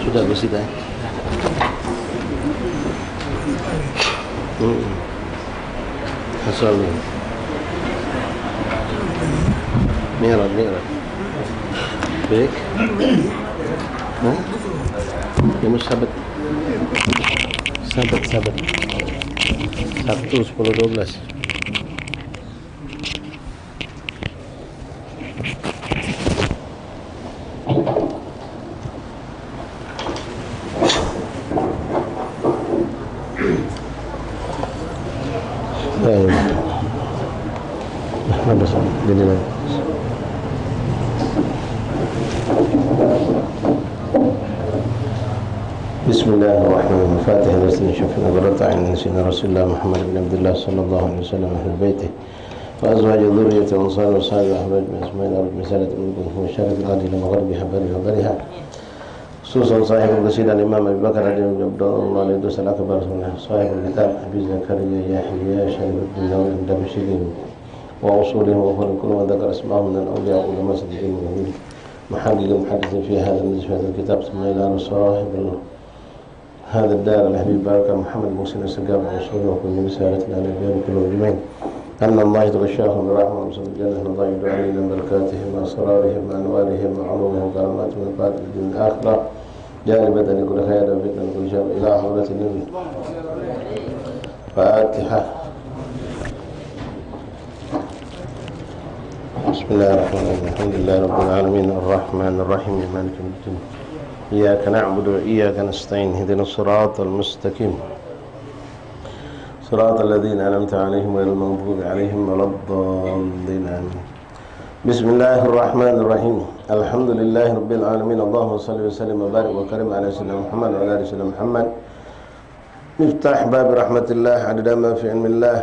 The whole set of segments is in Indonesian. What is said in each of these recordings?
Sudah bersih dah. Asal ni. Merah. Baik. Ya sahabat. 1, 10, 12. Bismillahirrahmanirrahim. Fatihah dan syukur kepada Sayyidina Rasulullah Muhammad bin Abdullah sallallahu alaihi wasallam ahli baitih wa azwajih dzurriyyati ansar wa sahbihi ahbab asma'il arab misalat minkum wa syarif al-adi li maghribiha bariha khususan sahibul qasidah Imam Abu Bakar radhiyallahu anhu itu salah kabar sahibul kitab Abi Zakaria Yahya Syarifuddin Nawawi Dabshirin wa usulih wa kullu ma dzakara asma'ahum min al-awliya ulama siddiqin muhaddithin fi hadha al-kitab samaina sahibul هذا الدار الحبيب بارك محمد محسن السقاف وصوله وكل رسالتنا على الجانب كل المجمعين أن الله يتغشاهم برحمة وصل الجنة الله يدعو علينا بركاتهم وأسرارهم وأنوارهم وعلومهم وكراماتهم من بعد الدين الآخرة جانبة لكل خير وفتنة لكل شر إلى حضرة النبي فاتحة بسم الله الرحمن الرحيم الحمد لله رب العالمين الرحمن الرحيم مالك يوم الدين إياك نعبد وإياك نستعين اهدنا الصراط المستقيم صراط الذين أنعمت عليهم غير المغضوب عليهم ولا الضالين آمين بسم الله الرحمن الرحيم الحمد لله رب العالمين اللهم صل وسلم وبارك وكرم على سيدنا محمد وعلى آل سيدنا محمد مفتاح باب رحمة الله عدد ما في علم الله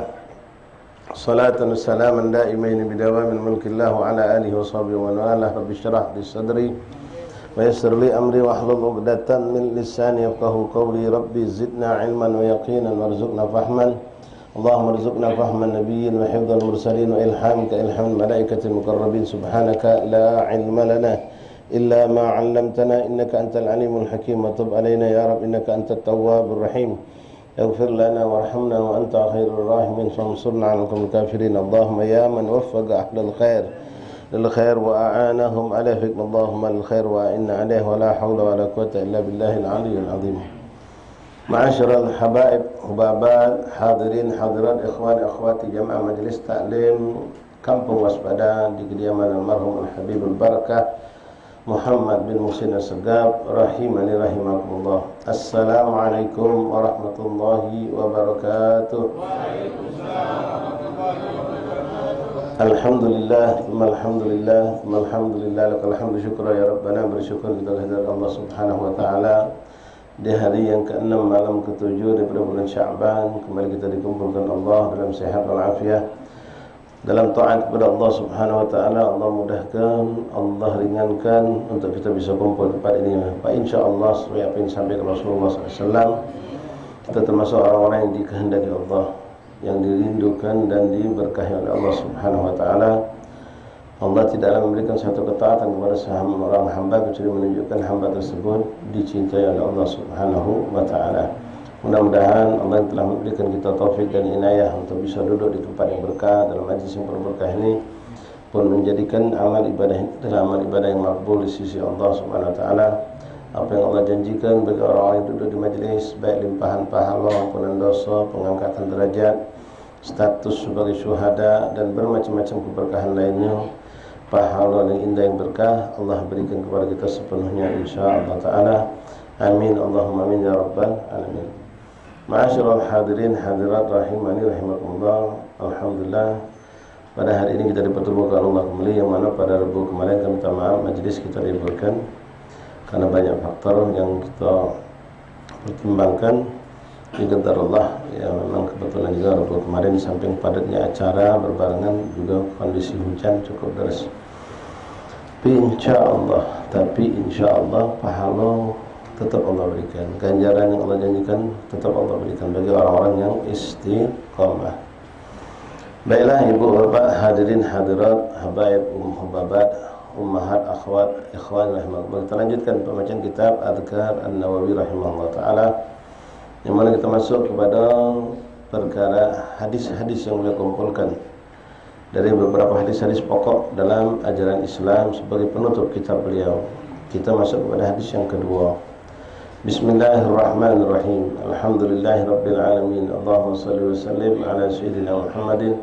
صلاة وسلاما دائمين بدوام ملك الله وعلى آله وصحبه ومن والاه رب اشرح لي صدري ويسر لي أمري واحلل عقدة من لساني يفقهوا قولي ربي زدنا علما ويقينا وارزقنا فهما اللهم ارزقنا فهم النبيين وحفظ المرسلين وإلهامك إلهام الملائكة المقربين سبحانك لا علم لنا إلا ما علمتنا إنك أنت العليم الحكيم وتب علينا يا رب إنك أنت التواب الرحيم اغفر لنا وارحمنا وأنت خير الراحمين فانصرنا على القوم الكافرين اللهم يا من وفق أهل الخير للخير وأعانهم عليه فيك اللهم للخير وإن عليه ولا حول ولا قوة إلا بالله العلي العظيم معاشر الحبائب حبابات حاضرين حاضرات إخوان أخواتي جمع مجلس تعليم Kampung Waspada di kediaman almarhum Al-Habib Al-Barakah Muhammad bin Muhsin As-Segaf rahimani rahimakumullah. Assalamualaikum warahmatullahi wabarakatuh. Alhamdulillah, alhamdulillah, lakal hamdu syukra ya Rabbana. Bersyukur kita kehadirat Allah Subhanahu wa taala di hari yang ke-6 malam ke-7 daripada bulan Sya'ban. Kembali kita dikumpulkan Allah dalam sehat wal afiat, dalam taat kepada Allah Subhanahu wa taala. Allah mudahkan, Allah ringankan untuk kita bisa kumpul di tempat ini. Pak insyaallah sesuai apa yang disampaikan Rasulullah SAW, kita termasuk orang-orang yang dikehendaki Allah, yang dirindukan dan diberkahi oleh Allah Subhanahu wa taala. Allah tidaklah memberikan satu ketaatan kepada seorang hamba kecuali menunjukkan hamba tersebut dicintai oleh Allah Subhanahu wa taala. Mudah-mudahan Allah yang telah memberikan kita taufik dan inayah untuk bisa duduk di tempat yang berkah dalam majlis yang berkah ini pun menjadikan amal ibadah ini adalah amal ibadah yang makbul di sisi Allah Subhanahu wa taala. Apa yang Allah janjikan bagi orang-orang yang duduk di majlis, baik limpahan pahala maupun dosa, pengangkatan derajat, status sebagai syuhada dan bermacam-macam keberkahan lainnya, pahala yang indah yang berkah, Allah berikan kepada kita sepenuhnya insyaallah taala. Amin Allahumma amin ya rabbal alamin. Ma'asyiral hadirin hadirat rahimani rahimakumullah. Alhamdulillah, pada hari ini kita dipertemukan Allah kembali, yang mana pada Rabu kemarin kami minta maaf majlis kita diliburkan karena banyak faktor yang kita pertimbangkan. Biqadar Allah, ya memang kebetulan juga Rabu kemarin samping padatnya acara berbarengan juga kondisi hujan cukup deras. Tapi insyaallah pahala tetap Allah berikan, ganjaran yang Allah janjikan tetap Allah berikan bagi orang-orang yang istiqamah. Baiklah ibu bapak hadirin hadirat habaib hubabat ummahat akhwat ikhwan rahimahullah. Kita lanjutkan pembacaan kitab Adhkar An-Nawawi rahimahullah taala, yang mana kita masuk kepada perkara hadis-hadis yang beliau kumpulkan dari beberapa hadis-hadis pokok dalam ajaran Islam sebagai penutup kitab beliau. Kita masuk kepada hadis yang kedua. Bismillahirrahmanirrahim. Alhamdulillahirabbil alamin. Allahumma shalli wa sallim ala sayyidina Muhammadin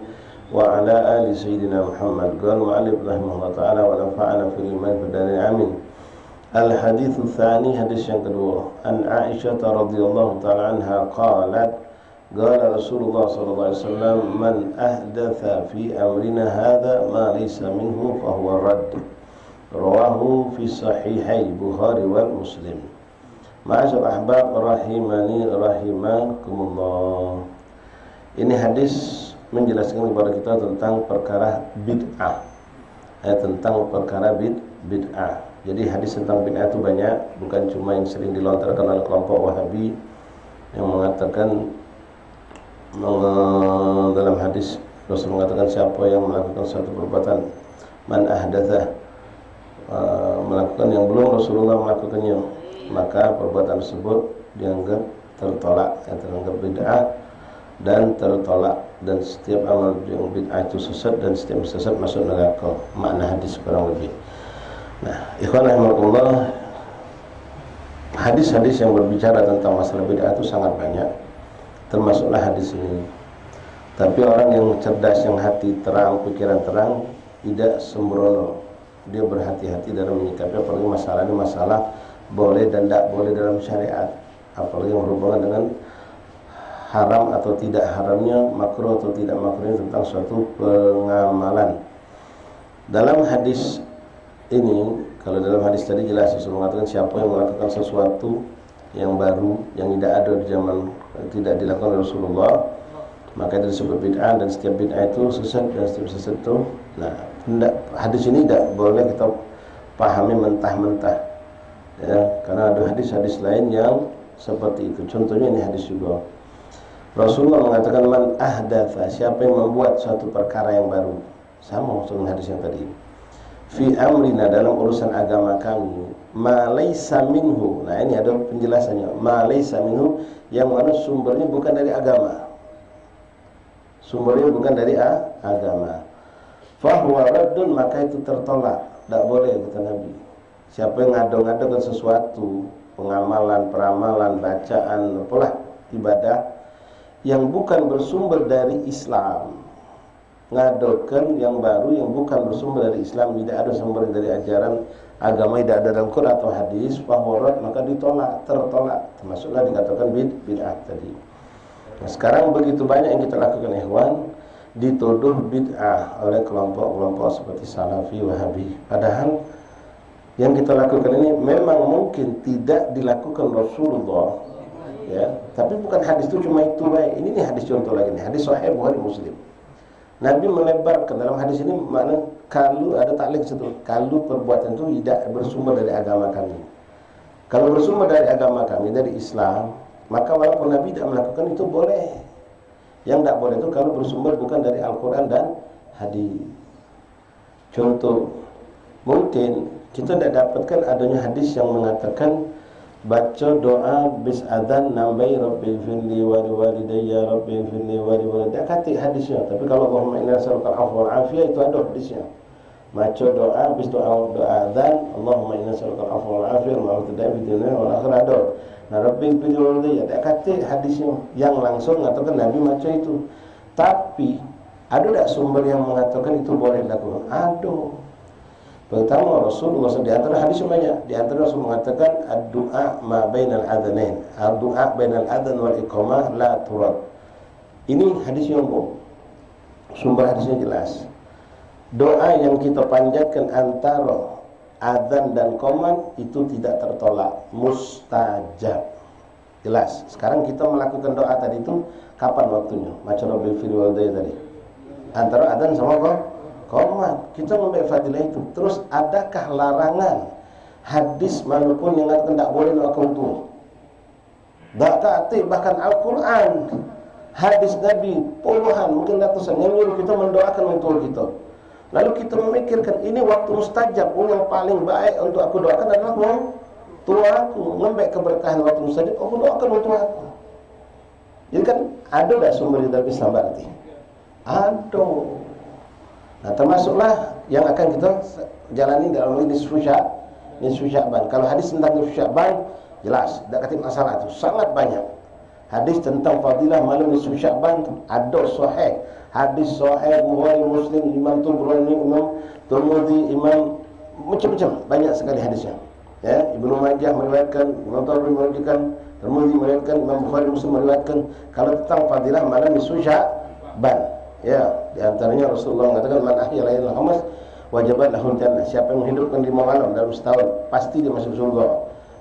wa ala ali sayyidina Muhammad. Qala mu'allif rahimahullah ta'ala wa nafa'ana fil iman bidari amin. Al haditsu tsani, hadis yang kedua. An Aisyah radhiyallahu ta'ala anha qalat qala Rasulullah sallallahu alaihi wasallam man ahdatha fi amrina hadha ma laysa minhu fa huwa radd. Rawahu fi sahihai Bukhari wal Muslim. Ma'asyar ahbab rahimani rahimakumullah. Ini hadis menjelaskan kepada kita tentang perkara bid'ah, tentang perkara bid'ah. Jadi hadis tentang bid'ah itu banyak, bukan cuma yang sering dilontarkan oleh kelompok Wahabi yang mengatakan dalam hadis Rasul mengatakan siapa yang melakukan suatu perbuatan man ahdatha, melakukan yang belum Rasulullah melakukannya, maka perbuatan tersebut dianggap tertolak, yang teranggap bid'ah dan tertolak, dan setiap amal yang bid'ah itu sesat, dan setiap sesat masuk neraka. Makna hadis kurang lebih. Nah, ikhwan rahimakumullah, hadis-hadis yang berbicara tentang masalah bid'ah itu sangat banyak, termasuklah hadis ini. Tapi orang yang cerdas, yang hati terang, pikiran terang, tidak sembrono, dia berhati-hati dalam menyikapi apalagi masalah ini masalah boleh dan tidak boleh dalam syariat, apalagi yang berhubungan dengan haram atau tidak haramnya, makruh atau tidak makruhnya tentang suatu pengamalan. Dalam hadis ini, kalau dalam hadis tadi jelas Rasul mengatakan siapa yang melakukan sesuatu yang baru, yang tidak ada di zaman, tidak dilakukan oleh Rasulullah, maka itu disebut bid'ah, dan setiap bid'ah itu sesat, dan setiap sesat itu, nah, hadis ini tidak boleh kita pahami mentah-mentah, ya, karena ada hadis-hadis lain yang seperti itu. Contohnya ini hadis juga. Rasulullah mengatakan man ahdatha, siapa yang membuat suatu perkara yang baru, sama dengan hadis yang tadi, fi amrina, dalam urusan agama kami, ma laysa minhu. Nah, ini ada penjelasannya. Ma laysa minhu, yang mana sumbernya bukan dari agama, sumbernya bukan dari agama, fa huwa raddun, maka itu tertolak, tidak boleh, kata Nabi. Siapa yang ngado-ngadokan sesuatu, pengamalan, peramalan, bacaan, apalah ibadah yang bukan bersumber dari Islam, ngadokan yang baru yang bukan bersumber dari Islam, tidak ada sumber dari ajaran agama, tidak ada dalam Quran atau hadis, fahurat, maka ditolak, tertolak, termasuklah dikatakan bid'ah tadi. Nah, sekarang begitu banyak yang kita lakukan ikhwan, dituduh bid'ah oleh kelompok-kelompok seperti Salafi, Wahabi, padahal yang kita lakukan ini memang mungkin tidak dilakukan Rasulullah, ya, tapi bukan hadis itu cuma itu baik. Ini nih hadis contoh lagi nih, hadis Sahih Bukhari Muslim. Nabi melebarkan dalam hadis ini, makna kalau ada taklid situ, kalau perbuatan itu tidak bersumber dari agama kami. Kalau bersumber dari agama kami, dari Islam, maka walaupun Nabi tidak melakukan itu boleh. Yang tidak boleh itu kalau bersumber bukan dari Al-Quran dan hadis. Contoh, mungkin kita tidak dapatkan adanya hadis yang mengatakan baca doa bis adzan nambai rabbi firli wa liwalidayya rabbi firli wa liwalidayya, kata hadisnya. Tapi kalau Allahumma inna nas'aluka al-'afwa wal 'afiyah, itu ada hadisnya. Baca doa bis doa adzan, Allahumma inna nas'aluka al-'afwa wal 'afiyah wa al-huda'a fi dunya wal akhirah, ada. Nah, rabbi firli wa liwalidayya, tak kata hadisnya yang langsung mengatakan Nabi baca itu. Tapi ada tak sumber yang mengatakan itu boleh dilakukan? Ada. Pertama, Rasulullah di antara hadis banyak, di antara Rasul mengatakan ad-du'a ma bainal adzanain, ad-du'a bainal adzan wal iqamah la turad. Ini hadis yang sumber hadisnya jelas. Doa yang kita panjatkan antara adzan dan qomat itu tidak tertolak, mustajab. Jelas. Sekarang kita melakukan doa tadi itu kapan waktunya? Macam Rabbil fil walidayya tadi. Antara adzan sama qomat, kita memberi fadilah itu. Terus adakah larangan hadis manapun yang mengatakan tidak boleh melakukan itu? Bahkan Al-Quran hadis Nabi puluhan, mungkin ratusan yang nyuruh kita mendoakan untuk kita. Lalu kita memikirkan ini waktu mustajab, yang paling baik untuk aku doakan adalah orang tua aku. Ngembek keberkahan waktu mustajab, aku doakan untuk aku. Jadi kan ada dah sumber di dalam Islam berarti. Ada. Nah, termasuklah yang akan kita jalani dalam nisfu Sya'ban. Kalau hadis tentang nisfu Sya'ban jelas, tidak kata masalah itu sangat banyak. Hadis tentang fadilah malam nisfu Sya'ban ada sahih. Hadis sahih Bukhari, Muslim, Imam Tabrani, Imam Tirmidzi, Imam macam-macam, banyak sekali hadisnya. Ya, Ibnu Majah meriwayatkan, Imam Tabrani meriwayatkan, Tirmidzi meriwayatkan, Imam Bukhari, Muslim meriwayatkan kalau tentang fadilah malam nisfu Sya'ban. Ya, di antaranya Rasulullah mengatakan man ahya lailatal khamis wajabat lahul jannah. Siapa yang menghidupkan 5 malam dalam setahun, pasti dia masuk surga.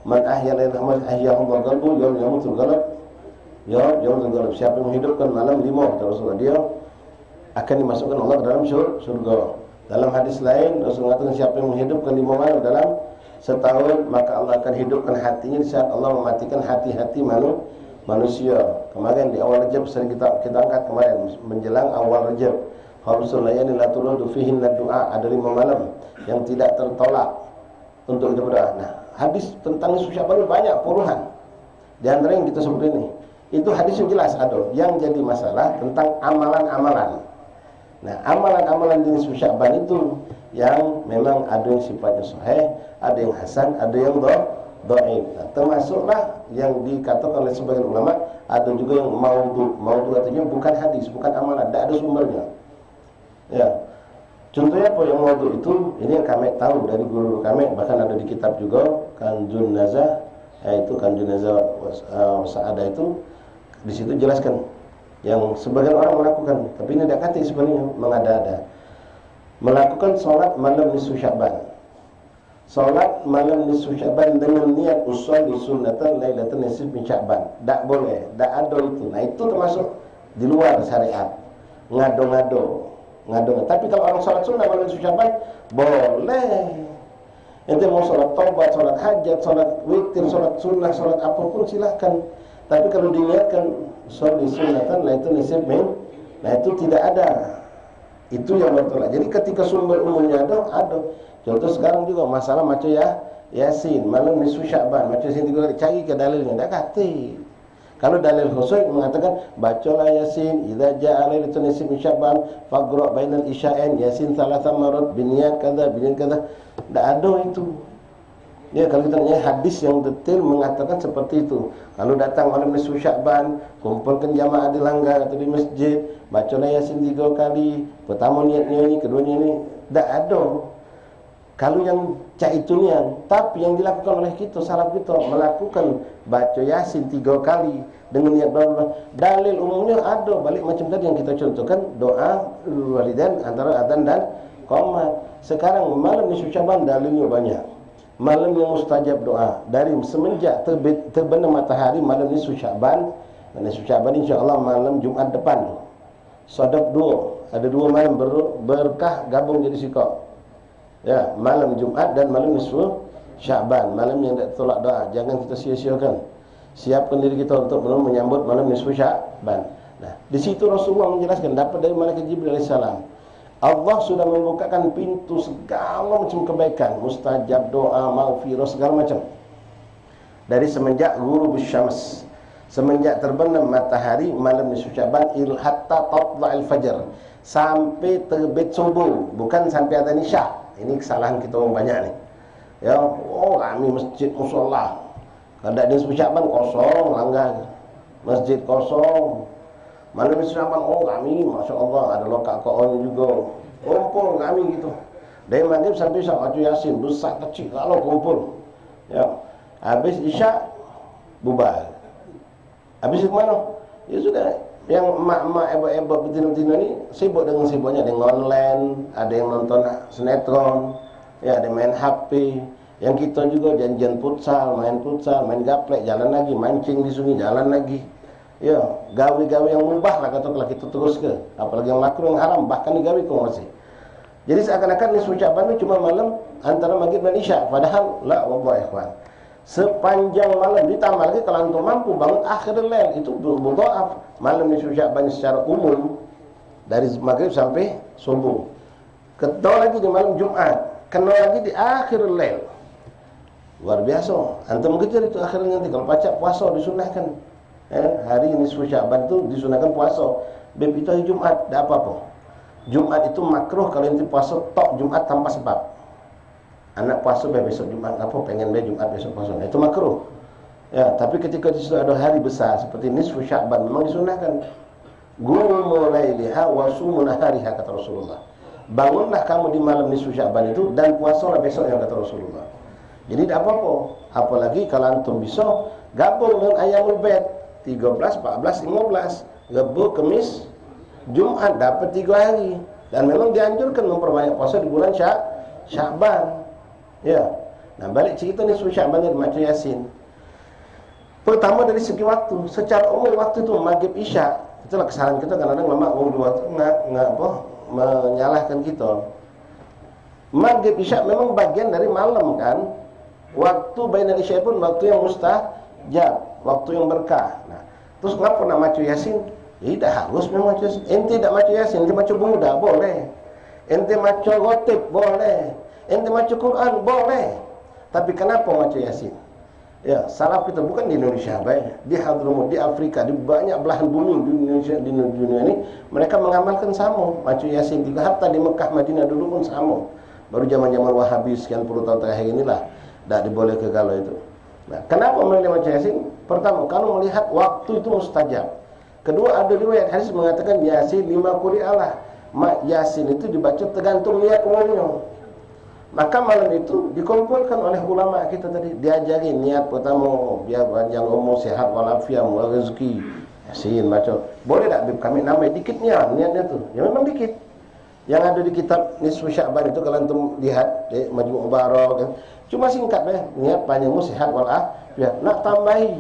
Man ahya lailatal khamis ahyahu qalbu yawm yamutul qalb. Yaumul qalb. Siapa yang menghidupkan malam 5 kata Rasulullah, dia akan dimasukkan Allah ke dalam surga. Dalam hadis lain Rasulullah mengatakan siapa yang menghidupkan 5 malam dalam setahun, maka Allah akan hidupkan hatinya di saat Allah mematikan hati-hati manusia. Kemarin di awal Rajab sering kita angkat kemarin menjelang awal Rajab. Khamsul layalin la turadu fihinna du'a, ada 5 malam yang tidak tertolak untuk kita berdoa. Nah, hadis tentang nisfu Sya'ban banyak puluhan. Di antara yang kita sebut ini, itu hadis yang jelas ada. Yang jadi masalah tentang amalan-amalan. Nah, amalan-amalan di nisfu Sya'ban itu yang memang ada yang sifatnya sahih, ada yang hasan, ada yang dhaif. Nah, termasuklah yang dikatakan oleh sebagian ulama, ada juga yang maudhu. Maudhu artinya bukan hadis, bukan amalan, tidak ada sumbernya. Ya. Contohnya apa yang maudhu itu? Ini yang kami tahu dari guru kami, bahkan ada di kitab juga Kanjun Nazah, yaitu Kanjun Nazah Sa'adah itu di situ jelaskan yang sebagian orang melakukan, tapi ini tidak kata sebenarnya mengada-ada. Melakukan sholat malam nisfu Sya'ban. Salat malam nisfu Sya'ban dengan niat usolli sunnatan lailatan nisfi min Sya'ban. Tak boleh, tak ada itu. Nah, itu termasuk di luar syariat. Ngado-ngado. Tapi kalau orang salat sunnah malam nisfu Sya'ban boleh. Ente mau salat taubat, salat hajat, salat witir, salat sunnah, salat apapun silahkan. Tapi kalau diniatkan usolli sunnatan lailatan nisfi min, nah itu tidak ada. Itu yang betul. Jadi ketika sumber umumnya ada. Contoh sekarang juga masalah macam Yasin malam nisfu Sya'ban, macam Yasin 3 kali, cari ke dalilnya, tak kata. Kalau dalil khusus mengatakan bacalah Yasin idza ja'a lailatul nisfi min Sya'ban faqra' bainal isya'ain Yasin 3 marat biniyat kadza tak ada itu. Ya, kalau kita tanya hadis yang detail mengatakan seperti itu. Kalau datang malam nisfu Sya'ban, kumpulkan jamaah di langgar atau di masjid, bacalah Yasin 3 kali, pertama niatnya ini, keduanya ini, tak ada. Kalau yang cak itu niat, tapi yang dilakukan oleh kita, salaf kita melakukan baca Yasin 3 kali dengan niat berdoa. Dalil umumnya ada, balik macam tadi yang kita contohkan, doa walidain antara adzan dan qomat. Sekarang malam nisfu Sya'ban dalilnya banyak. Malam yang mustajab doa dari semenjak terbenam matahari malam nisfu Sya'ban. Dan nisfu Sya'ban insya-Allah malam Jumat depan. Sadaq 2, ada 2 malam berkah gabung jadi sikap. Ya, malam Jumat dan malam nisfu Sya'ban, malam yang tidak tolak doa. Jangan kita sia-siakan. Siapkan diri kita untuk menyambut malam nisfu Sya'ban. Nah, di situ Rasulullah menjelaskan dapat dari malaikat Jibril alaihissalam. Allah sudah membukakan pintu segala macam kebaikan, mustajab doa, maghfirah, segala macam. Dari semenjak ghurubus syams, semenjak terbenam matahari malam nisfu Sya'ban hatta tatla'il fajr, sampai terbit subuh, bukan sampai adzan isya. Ini kesalahan kita orang banyak ni. Ya, kami masjid musholla. Kalau ada nisfu Sya'ban kosong, langgar. Masjid kosong. Malam nisfu Sya'ban, kami masya-Allah ada lokak kawan juga. Kumpul kami gitu. Dari maghrib sampai isya baca Yasin, besar kecil kalau kumpul. Ya. Habis isya bubar. Habis ke mana? Ya sudah. Yang emak-emak, ebak-ebak, betina-betina ni sibuk dengan sibuknya. Ada yang online, ada yang nonton sinetron, ya, ada main HP. Yang kita juga janjian futsal, main gaplek, jalan lagi, mancing di sungai, jalan lagi. Ya, gawe-gawe yang mubah lah katakanlah kita terus ke. Apalagi yang makruh, yang haram, bahkan digawe kau masih. Jadi seakan-akan nisfu Sya'ban itu cuma malam antara maghrib dan isya. Padahal la wallah ikhwan. sepanjang malam. Ditambah lagi kalau antum mampu bangun akhir lail, itu mudha'af. Malam nisfu Sya'ban secara umum dari maghrib sampai subuh. Kenal lagi di malam Jumat, kenal lagi di akhir lail. Luar biasa. Antum kejar itu akhirnya nanti kalau pacak puasa disunahkan. Hari nisfu Sya'ban itu disunahkan puasa. Beb itu hari Jumat, tidak apa-apa. Jumat itu makruh kalau nanti puasa tok Jumat tanpa sebab. Anak puasa besok Jumat, apa pengen Jumat besok puasa. Itu makruh. Ya, tapi ketika di situ ada hari besar seperti nisfu Sya'ban memang disunahkan. Gumu lailiha wa sumu nahariha, kata Rasulullah. Bangunlah kamu di malam nisfu Sya'ban itu dan puasalah besok, yang kata Rasulullah. Jadi tidak apa-apa. Apalagi kalau antum bisa gabung dengan Ayyamul Bait 13, 14, 15, Rabu, Kamis, Jumat, dapat 3 hari. Dan memang dianjurkan memperbanyak puasa di bulan Sya'ban. Ya. Nah, balik cerita nisfu Sya'ban ni macam Yasin. Pertama dari segi waktu, secara umum waktu itu maghrib isya. Itulah kesalahan kita kadang-kadang lama waktu menyalahkan kita. Maghrib isya memang bagian dari malam kan. Waktu bainal isya pun waktu yang mustajab, waktu yang berkah. Nah, terus kenapa nak macu Yasin? Ya, tidak harus memang macu Yasin. Ente tidak macu Yasin, ente macu Buddha boleh. Ente macu Ghatib boleh. Ente macu Quran boleh. Tapi kenapa macu Yasin? Ya, salaf kita bukan di Indonesia baik, di Hadramut, di Afrika, di banyak belahan bumi di Indonesia, di dunia ini mereka mengamalkan sama macu Yasin. Juga hatta di Mekah, Madinah dulu pun sama. Baru zaman-zaman Wahabi sekian puluh tahun terakhir inilah tidak diboleh ke kalau itu. Nah, kenapa memilih macu Yasin? Pertama, kalau melihat waktu itu mustajab. Kedua, ada riwayat hadis mengatakan Yasin 5 quri'alah. Yasin itu dibaca tergantung niat umumnya. Maka malam itu dikumpulkan oleh ulama kita tadi, diajari niat pertama biar panjang umur, sehat walafiat, murah rezeki. Yasin baca. Boleh tak kami nambah dikit niatnya tu? Ya memang dikit. Yang ada di kitab nisfu Sya'ban itu kalau antum lihat di Majmu' Mubarak kan, cuma singkat niat panjangmu, sehat walafiat. Nak tambahi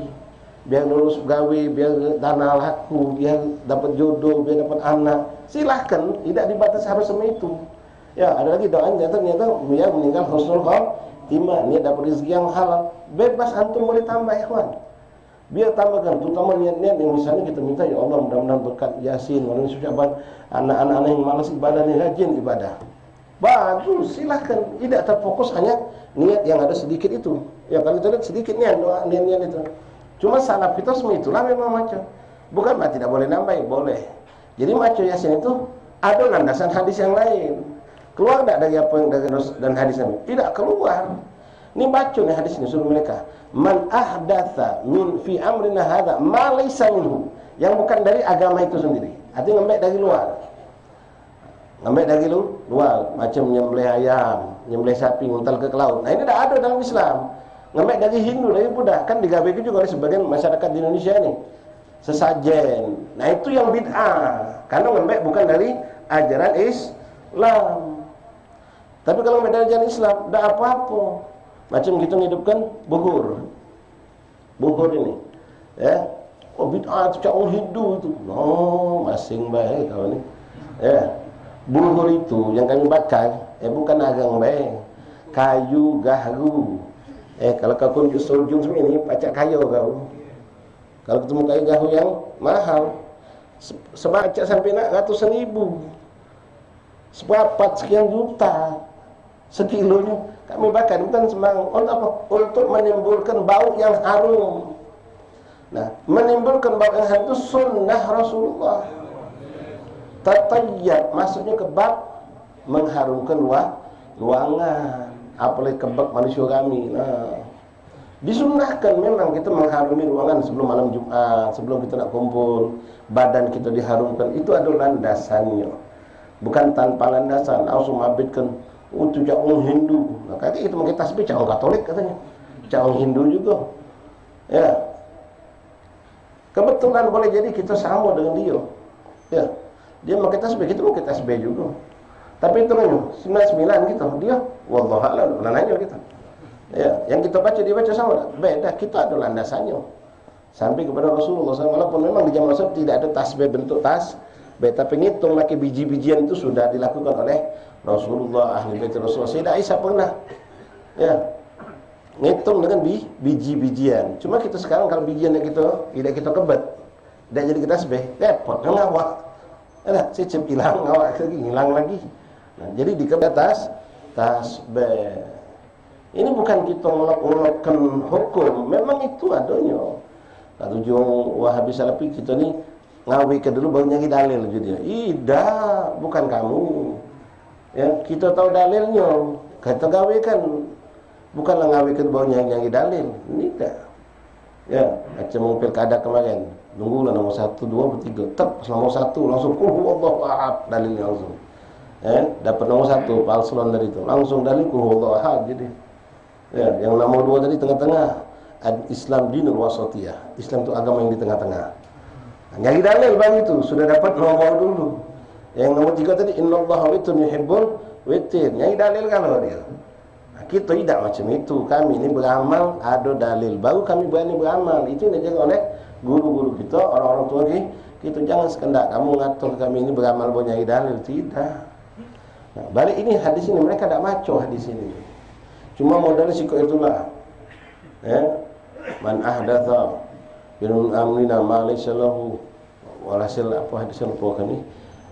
biar lulus gawe, biar dana laku, biar dapat jodoh, biar dapat anak. Silahkan, tidak dibatasi harus sama itu. Ya, ada lagi doa ternyata biar meninggal husnul khatimah, niat dapat rezeki yang halal. Bebas antum boleh tambah ikhwan. Biar tambahkan, terutama niat-niat yang misalnya kita minta, ya Allah mudah-mudahan berkat Yasin, malam Sya'ban, anak-anak yang malas ibadah ni rajin ibadah. Bagus, silahkan. Tidak terfokus hanya niat yang ada sedikit itu. Ya, kalau kita lihat sedikit niat doa niat itu. Cuma salaf kita semua itulah memang macam. Bukan tidak boleh nambah, boleh. Jadi macu Yasin itu ada landasan hadis yang lain. Keluar tak dari apa yang dari dan hadis Nabi? Tidak keluar. Ini baca nih hadis ini suruh mereka. Man ahdatsa min fi amrina hadza ma laysa minhu. Yang bukan dari agama itu sendiri. Artinya ngambil dari luar. Ngambil dari luar, macam nyembelih ayam, nyembelih sapi, nguntal ke laut. Nah, ini dah ada dalam Islam. Ngambil dari Hindu, dari Buddha, kan digabekan juga oleh sebagian masyarakat di Indonesia ini. Sesajen. Nah, itu yang bid'ah. Karena ngambil bukan dari ajaran Islam. Tapi kalau medan Islam, tidak apa-apa. Macam kita menghidupkan buhur. Buhur ini. Ya. Oh, bid'ah itu cakap Hindu itu. No, masing baik kau ni. Ya. Buhur itu yang kami bakar, bukan agang baik. Kayu gaharu. Kalau kau kunjung surjung semua ini, pacak kayu kau. Kalau ketemu kayu gaharu yang mahal, sebab acak sampai nak ratusan ribu. Seberapa sekian juta. Sekilonya kami bakar bukan sembarang untuk menimbulkan bau yang harum. Nah, menimbulkan bau yang harum itu sunnah Rasulullah. Tatayyab maksudnya kebab mengharumkan ruangan, apalagi kebab manusia kami. Nah, disunnahkan memang kita mengharumi ruangan sebelum malam Jumat, sebelum kita nak kumpul, badan kita diharumkan. Itu ada landasannya. Bukan tanpa landasan, langsung mabitkan itu cakung Hindu. Nah, kata itu mungkin tasbih cakung Katolik katanya. Cakung Hindu juga. Ya. Kebetulan boleh jadi kita sama dengan dia. Ya. Dia pakai tasbih, kita pakai tasbih juga. Tapi itu kan 99 gitu. Dia wallahu a'lam, nanya kita. Ya, yang kita baca dibaca sama. Beda, kita ada landasannya. Sampai kepada Rasulullah SAW, walaupun memang di zaman Rasul tidak ada tasbih bentuk tasbih, tapi ngitung pakai biji-bijian itu sudah dilakukan oleh Rasulullah, ahli bait Rasulullah. Sayyidah Aisyah pernah. Ya. ngitung dengan biji-bijian. Cuma kita sekarang kalau bijian yang tidak kita kebet, tidak jadi tasbih, repot, ngawak. Ada cicip hilang, ngawak lagi, hilang lagi. Nah, jadi dikebet tasbih. Ini bukan kita ngolok-ngolokkan hukum, memang itu adanya. Nah, tujuan Wahabi Salafi kita ni ngawikan dulu baru nyari dalil gitu ya. Tidak, bukan kamu. Ya, kita tahu dalilnya, kita gawekan. Bukanlah ngawikan baru nyari dalil. Ini tidak. Ya, macam pilkada kemarin. Nunggulah nomor 1, 2, 3. Tep, nomor 1 langsung Allahu ahad dalilnya langsung. Dapat nomor 1 palsuan dari itu. Langsung dalil Allahu ahad jadi. Ya, yang nomor 2 tadi tengah-tengah. Islam dinul wasatiyah. Islam itu agama yang di tengah-tengah. Nah, nyari dalil bang itu sudah dapat nomor dulu. Yang nomor 3 tadi innallaha witrun yuhibbul witir. Nyari dalil kalau dia. Nah, kita tidak macam itu. Kami ini beramal ada dalil baru kami berani beramal. Itu yang dijaga oleh guru-guru kita, orang-orang tua kita. Jangan sekendak kamu ngatur kami ini beramal baru nyari dalil. Tidak. Nah, balik ini hadis ini mereka tidak maco hadis ini. Cuma modalnya sikap itulah. Man ahdatha binul amrina ma laysa lahu walasil apa hadis yang lupa kan ni.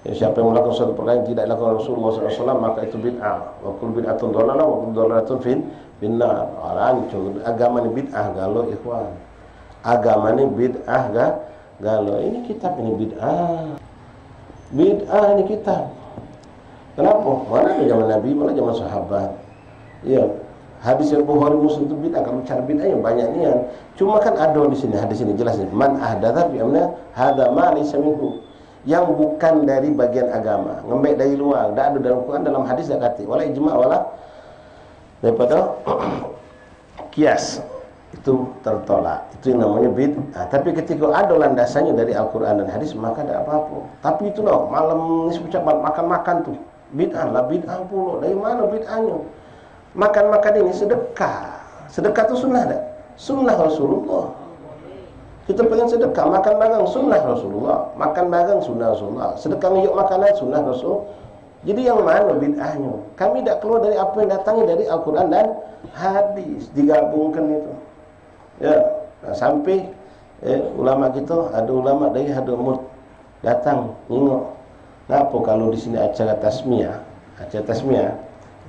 Siapa yang melakukan suatu perkara yang tidak dilakukan Rasulullah SAW maka itu bid'ah. Wa kullu bid'atun dhalalah wa kullu dhalalatun finnar. Agama ni bid'ah galau ikhwan. Agama ni bid'ah galau. Ini kitab ini bid'ah. Bid'ah ini kitab. Kenapa? Mana zaman Nabi, mana zaman sahabat. Ya. Hadis yang Bukhari Muslim itu bid'ah. Kalau cara bid'ah yang banyak nian. Cuma kan ada di sini hadis ini jelas ni. Man ahdatsa fi amrina hadza ma laysa minhu. Yang bukan dari bagian agama, ngembek dari luar. Tak ada dalam Quran, dalam hadis dah kata. Wala ijma' wala daripada kias. Itu tertolak. Itu yang namanya bid'ah. Tapi ketika ada landasannya dari Al-Quran dan hadis maka tak apa-apa. Tapi itu loh, malam ni ucapan makan-makan tu bid'ah lah, bid'ah pula. Dari mana bid'ahnya? Makan-makan ini sedekah. Sedekah itu sunnah tak? Sunnah Rasulullah. Kita pengen sedekah, makan barang sunnah Rasulullah. Makan barang sunnah Rasulullah. Sedekah ngiyuk makanan sunnah Rasul. Jadi yang mana bid'ahnya? Kami tak keluar dari apa yang datangnya dari Al-Quran dan hadis. Digabungkan itu. Ya, nah, sampai ulama kita, ada ulama dari Hadramaut datang nengok. Kenapa kalau di sini acara tasmiyah, kita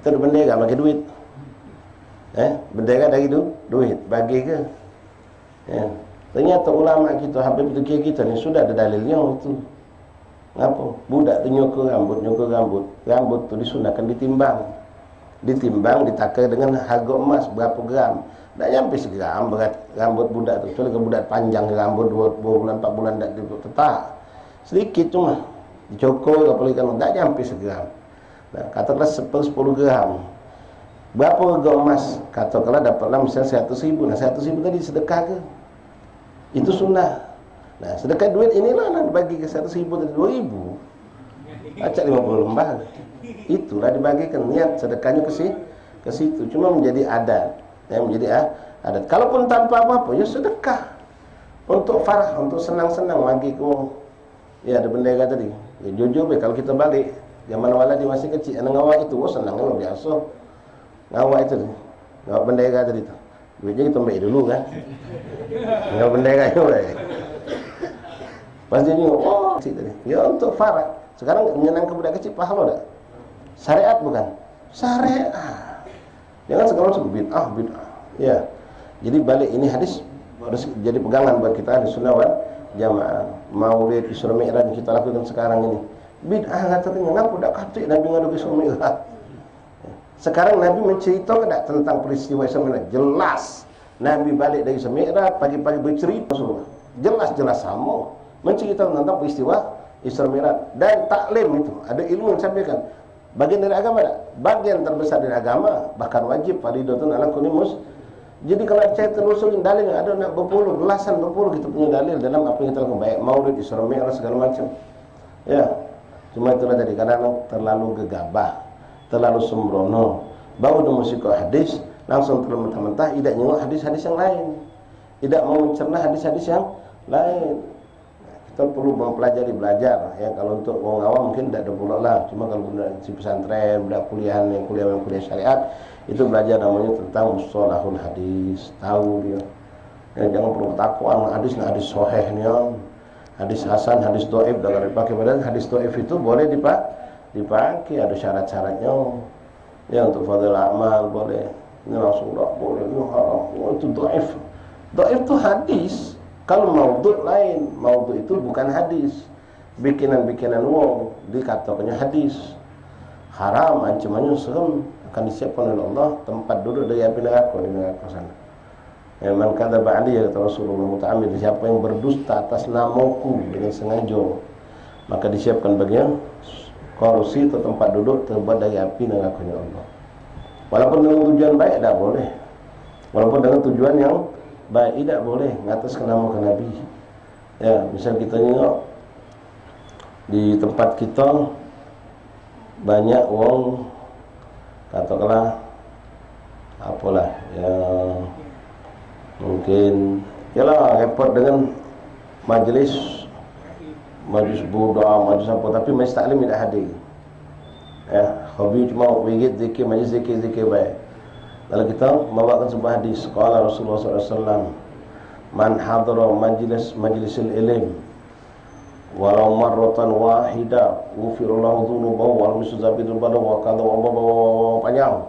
ada bendera bagi duit. Bendera dari duit bagi ke? Ya. Ternyata ulama kita, Habib Fikir kita ni sudah ada dalilnya itu. Kenapa? Budak tu nyukur rambut. Rambut tu disunahkan ditimbang, ditakar dengan harga emas berapa gram. Tak nyampe segram berat rambut budak tu. Kecuali budak panjang rambut 2 bulan 4 bulan tak tetap. Sedikit cuma dicukur apa lagi kan tak nyampe segram. Nah, katakanlah 10 gram. Berapa harga emas? Katakanlah dapatlah misalnya 100.000. Nah, 100.000 tadi sedekah ke? Itu sunnah. Nah, sedekah duit inilah nak dibagi ke 100.000 tadi 2.000. Acak 50 lembar. Itulah dibagikan niat sedekahnya ke situ. Cuma menjadi adat. Menjadi adat. Kalaupun tanpa apa-apa, ya sedekah. Untuk farah, untuk senang-senang bagi ku. Ya, ada bendera tadi. Ya, jujur kalau kita balik zaman waladi masih kecil, ngawak itu senang luar biasa. Ngawak itu. Ngawak bendera tadi tu. Duitnya kita ambil dulu kan. Ngawak bendera itu. Pas dia tengok, kecil tadi. Ya untuk farah. Sekarang menyenangkan budak kecil pahala tak? Syariat bukan? Syariat. Jangan sekarang sebut bid'ah. Ya. Jadi balik ini hadis harus jadi pegangan buat kita ahli sunnah wal jamaah. Maulid Isra Mi'raj kita lakukan sekarang ini. Bid'ah katakan kenapa tak kata Nabi ngadu Isra Mi'raj. Sekarang Nabi menceritakan tak tentang peristiwa Isra Mi'raj? Jelas. Nabi balik dari Isra Mi'raj pagi-pagi bercerita semua. Jelas-jelas sama menceritakan tentang peristiwa Isra Mi'raj dan taklim itu. Ada ilmu yang sampaikan. Bagian dari agama tak? Bagian terbesar dari agama, bahkan wajib fardhatun ala kulli muslim. Jadi kalau saya telusurin dalil ada nak belasan kita punya dalil dalam apa yang kita lakukan, baik Maulid, Isra Mi'raj segala macam. Ya. Cuma itulah tadi kadang terlalu gegabah, terlalu sembrono. Baru dia masuk hadis, langsung terlalu mentah-mentah tidak nyengok hadis-hadis yang lain. Tidak mau mencerna hadis-hadis yang lain. kita perlu mempelajari belajar. Ya, kalau untuk orang awam mungkin tidak ada pula lah. Cuma kalau di pesantren, budak kuliah syariat, itu belajar namanya tentang mustalahul hadis. Tahu dia. Ya, jangan perlu takuan hadis sahih ni, hadis hasan, hadis dhaif jangan dipakai. Padahal hadis dhaif itu boleh dipakai, ada syarat-syaratnya. Ya, untuk fadhil amal boleh. Ini langsung tak boleh. Ini haram. Itu dhaif. Dhaif itu hadis. Kalau maudhu' lain, maudhu' itu bukan hadis, bikinan-bikinan wong, dikatakannya hadis. Haram, ancamannya serem, akan disiapkan oleh Allah tempat duduk dari api neraka di neraka sana. Ya, man kadzaba alayya kata Rasulullah muta'ammid, siapa yang berdusta atas namaku dengan sengaja, maka disiapkan baginya kursi atau tempat duduk terbuat dari api neraka Allah. Walaupun dengan tujuan baik tak boleh. Walaupun dengan tujuan yang baik tidak boleh ngataskan nama ke Nabi. Ya, misal kita tengok di tempat kita banyak orang katakanlah apalah yang mungkin yalah repot dengan majlis budak, majlis apa, tapi majlis taklim tidak hadir. Ya, hobi cuma wigit zikir, majlis zikir baik. Kalau kita membawakan sebuah hadis, qala Rasulullah SAW, man hadara majlisil ilm walau marratan wahida ghufira lahu dhunubahu wal musazabidul badu wa kadha wa panjang.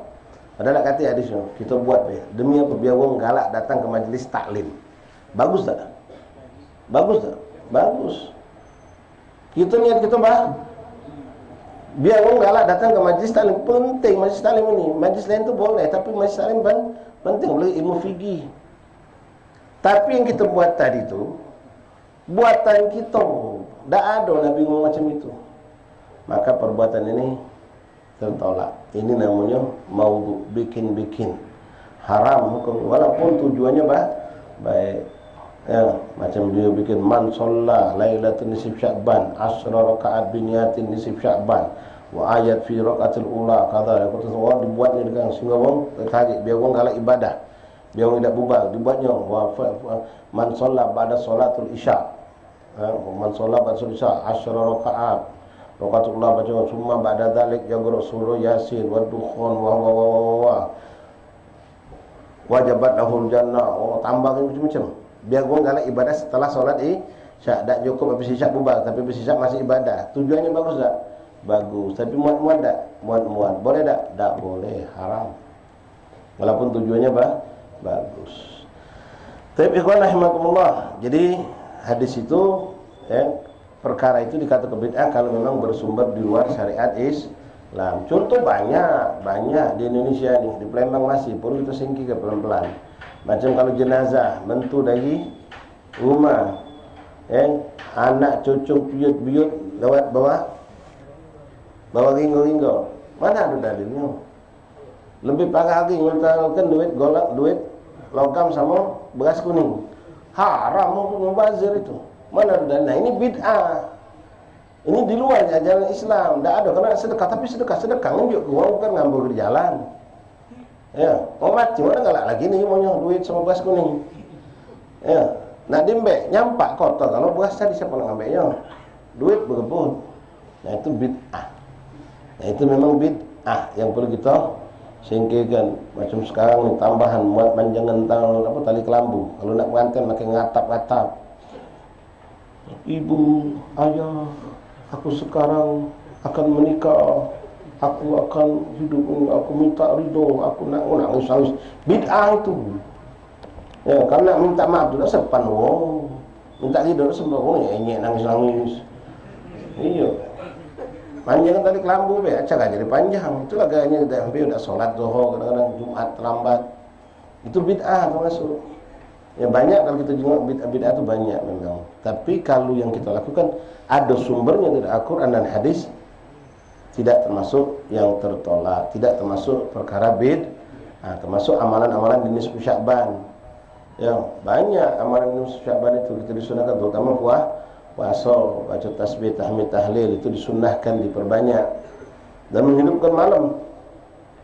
Ada nak kata hadisnya, kita buat demi apa? Biar orang galak datang ke majlis taklim. Bagus tak? Bagus tak? Bagus. Kita niat kita biar orang galak datang ke majlis taklim. Penting majlis taklim ini. Majlis lain tu boleh, tapi majlis taklim penting, boleh ilmu fikih. Tapi yang kita buat tadi tu buatan kita. Tak ada Nabi ngomong macam itu. Maka perbuatan ini tertolak. Ini namanya maudhu, bikin-bikin. Haram hukum, walaupun tujuannya baik. Ya, macam dia bikin man shalla lailatul nisf Sya'ban 10 rakaat biniyatin nisf Sya'ban wa ayat fi raqatil ula kata aku tu orang dibuatnya dengan sehingga orang tertarik, biar orang galak ibadah, biar orang tidak bubar, dibuatnya man shalla ba'da sholatul isya, man shalla ba'da sholatul isya 10 rakaat raqatul ula baca summa ba'da dzalik yaqra surah yasin wa dukhan wa wajabat lahul jannah. Oh, tambahkan macam-macam. Biar orang galak ibadah setelah solat isyak. Tak cukup habis isyak bubar, tapi habis isyak masih ibadah. Tujuannya bagus tak? Bagus. Tapi muat-muat tak? Muat-muat. Boleh tak? Tak boleh. Haram. Walaupun tujuannya bagus. Tapi ikhwan rahimakumullah. Jadi hadis itu, perkara itu dikatakan bid'ah kalau memang bersumber di luar syariat Islam. Contoh banyak di Indonesia ni, di Palembang masih perlu kita singkirkan pelan-pelan. Macam kalau jenazah mentu dari rumah, anak cucu buyut lewat bawah ringgo-ringgo. Mana ada dalilnya? Lebih parah lagi mengutarakan duit logam sama beras kuning. Haram mubazir itu. Mana ada dalil? Nah, ini bid'ah. Ini di luar ajaran Islam. Tak ada. Kalau sedekah, tapi sedekah nunjuk ke orang, bukan ngambil di jalan. Ya, mau mati mana galak lagi ni maunya duit sama beras kuning. Ya, nak dimbek nyampak kotor. Kalau beras tadi siapa nak ambilnya? Duit berebut. Nah, itu bid'ah. Nah, itu memang bid'ah yang perlu kita singkirkan. Macam sekarang ni tambahan muat manjangan tali kelambu. Kalau nak pengantin makin ngatap-ngatap. Ibu, ayah, aku sekarang akan menikah. Aku akan hidup ini, aku minta ridho, aku nak nangis. Bid'ah itu. Ya, kalau nak minta maaf tu dah sepan wong. Minta ridho dah sepan wong, nyek nangis-nangis. Iya. Panjang tali kelambu be, acara jadi panjang. Itulah gayanya dah hampir dah solat zuhur, kadang-kadang Jumat terlambat. Itu bid'ah termasuk. Ya banyak kalau kita tengok bid'ah itu banyak memang. Tapi kalau yang kita lakukan ada sumbernya dari Al-Quran dan hadis, tidak termasuk yang tertolak, tidak termasuk perkara termasuk amalan-amalan di nisfu Sya'ban. Ya, banyak amalan di nisfu Sya'ban itu kita disunahkan, terutama puasa, baca tasbih, tahmid, tahlil itu disunahkan, diperbanyak. Dan menghidupkan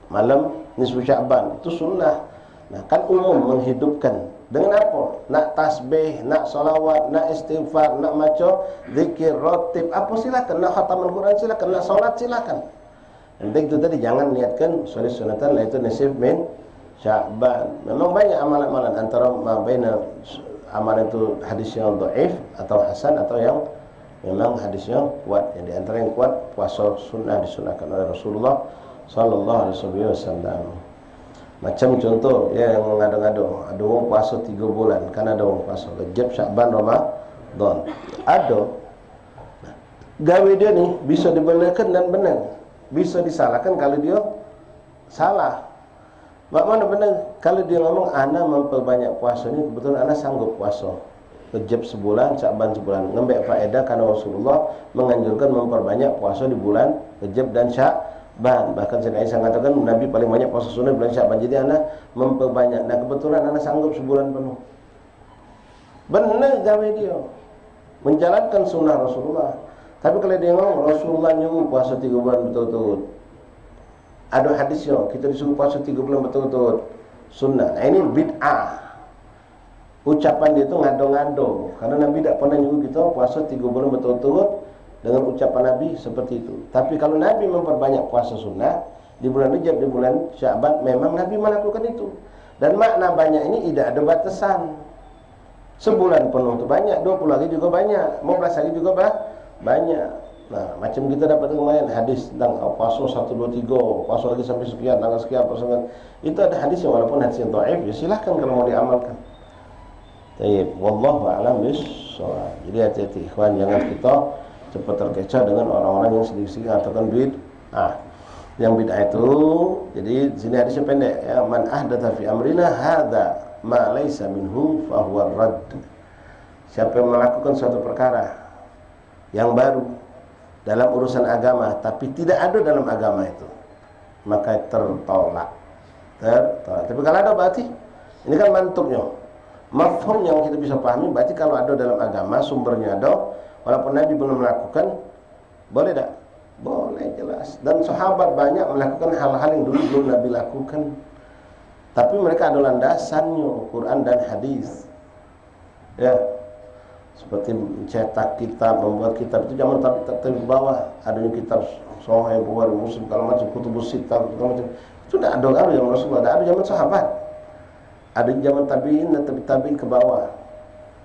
malam nisfu Sya'ban itu sunnah. Nah, kan umum menghidupkan Dengan apa? Nak tasbih, nak solawat, nak istighfar, nak maca zikir, rotib, apa silakan. Nak khataman Quran silakan, nak solat silakan. Yang penting itu tadi, jangan niatkan sholli sunatan la itu nisif min Sya'ban. Memang banyak amalan-amalan, antara baina amalan itu hadis yang dhaif atau hasan, atau yang memang hadisnya kuat. Yang diantara yang kuat, puasa sunnah disunahkan oleh Rasulullah sallallahu alaihi wasallam. Macam contoh ya, yang mengadu-ngadu, ada orang puasa 3 bulan, kan ada orang puasa Rajab, Sya'ban, Ramadan. Ada gawe dia ni bisa dibenarkan dan benar, bisa disalahkan kalau dia salah. Mana benar kalau dia ngomong ana memperbanyak puasa ni, kebetulan ana sanggup puasa Rajab sebulan, Sya'ban sebulan. Ngambil faedah karena Rasulullah menganjurkan memperbanyak puasa di bulan Rajab dan Sya'ban. Bahkan Sayyidina Aisyah mengatakan Nabi paling banyak puasa sunnah bulan Sya'ban. Jadi anak memperbanyak. Nah kebetulan anak sanggup sebulan penuh. Benar gawe dia menjalankan sunnah Rasulullah. Tapi kalau dia ngomong Rasulullah nyuruh puasa 3 bulan betul-betul, ada hadisnya kita disuruh puasa 3 bulan betul-betul sunnah. Nah ini bid'ah. Ucapan dia itu ngado-ngado, karena Nabi tidak pernah nyuruh kita puasa 3 bulan betul-betul dengan ucapan Nabi seperti itu. Tapi kalau Nabi memperbanyak puasa sunnah di bulan Rajab, di bulan Sya'ban, memang Nabi melakukan itu. Dan makna banyak ini tidak ada batasan. Sebulan penuh itu banyak, 20 hari juga banyak, 15 hari juga banyak. Nah, macam kita dapat kemarin hadis tentang puasa 1, 2, 3, puasa lagi sampai sekian, tanggal sekian, puasa. Itu ada hadis yang walaupun hadis yang dhaif, ya silahkan kalau mau diamalkan. Baik, wallahu a'lam bishawab. Jadi hati-hati ikhwan, jangan kita cepat terkecoh dengan orang-orang yang sedikit-sedikit mengatakan bid'ah. Yang bid'ah itu, jadi sini hadisnya pendek ya, man ahdatsa fi amrina hadza ma laysa minhu fa huwa radd. Siapa yang melakukan suatu perkara yang baru dalam urusan agama tapi tidak ada dalam agama itu, maka tertolak. Tapi kalau ada berarti ini kan mantuknya. Mafhum yang kita bisa pahami berarti kalau ada dalam agama, sumbernya ada, walaupun Nabi belum melakukan, boleh tak? Boleh, jelas. Dan sahabat banyak melakukan hal-hal yang dulu belum Nabi lakukan, tapi mereka ada landasannya, Quran dan hadis. Ya, seperti mencetak kitab, membuat kitab itu zaman tapi ke bawah, adanya kitab Sahih Bukhari, Muslim, kalau macam kutubus sittah, kalau macam itu tidak ada yang Rasulullah, ada zaman sahabat, ada zaman tabi'in dan tabi'in ke bawah.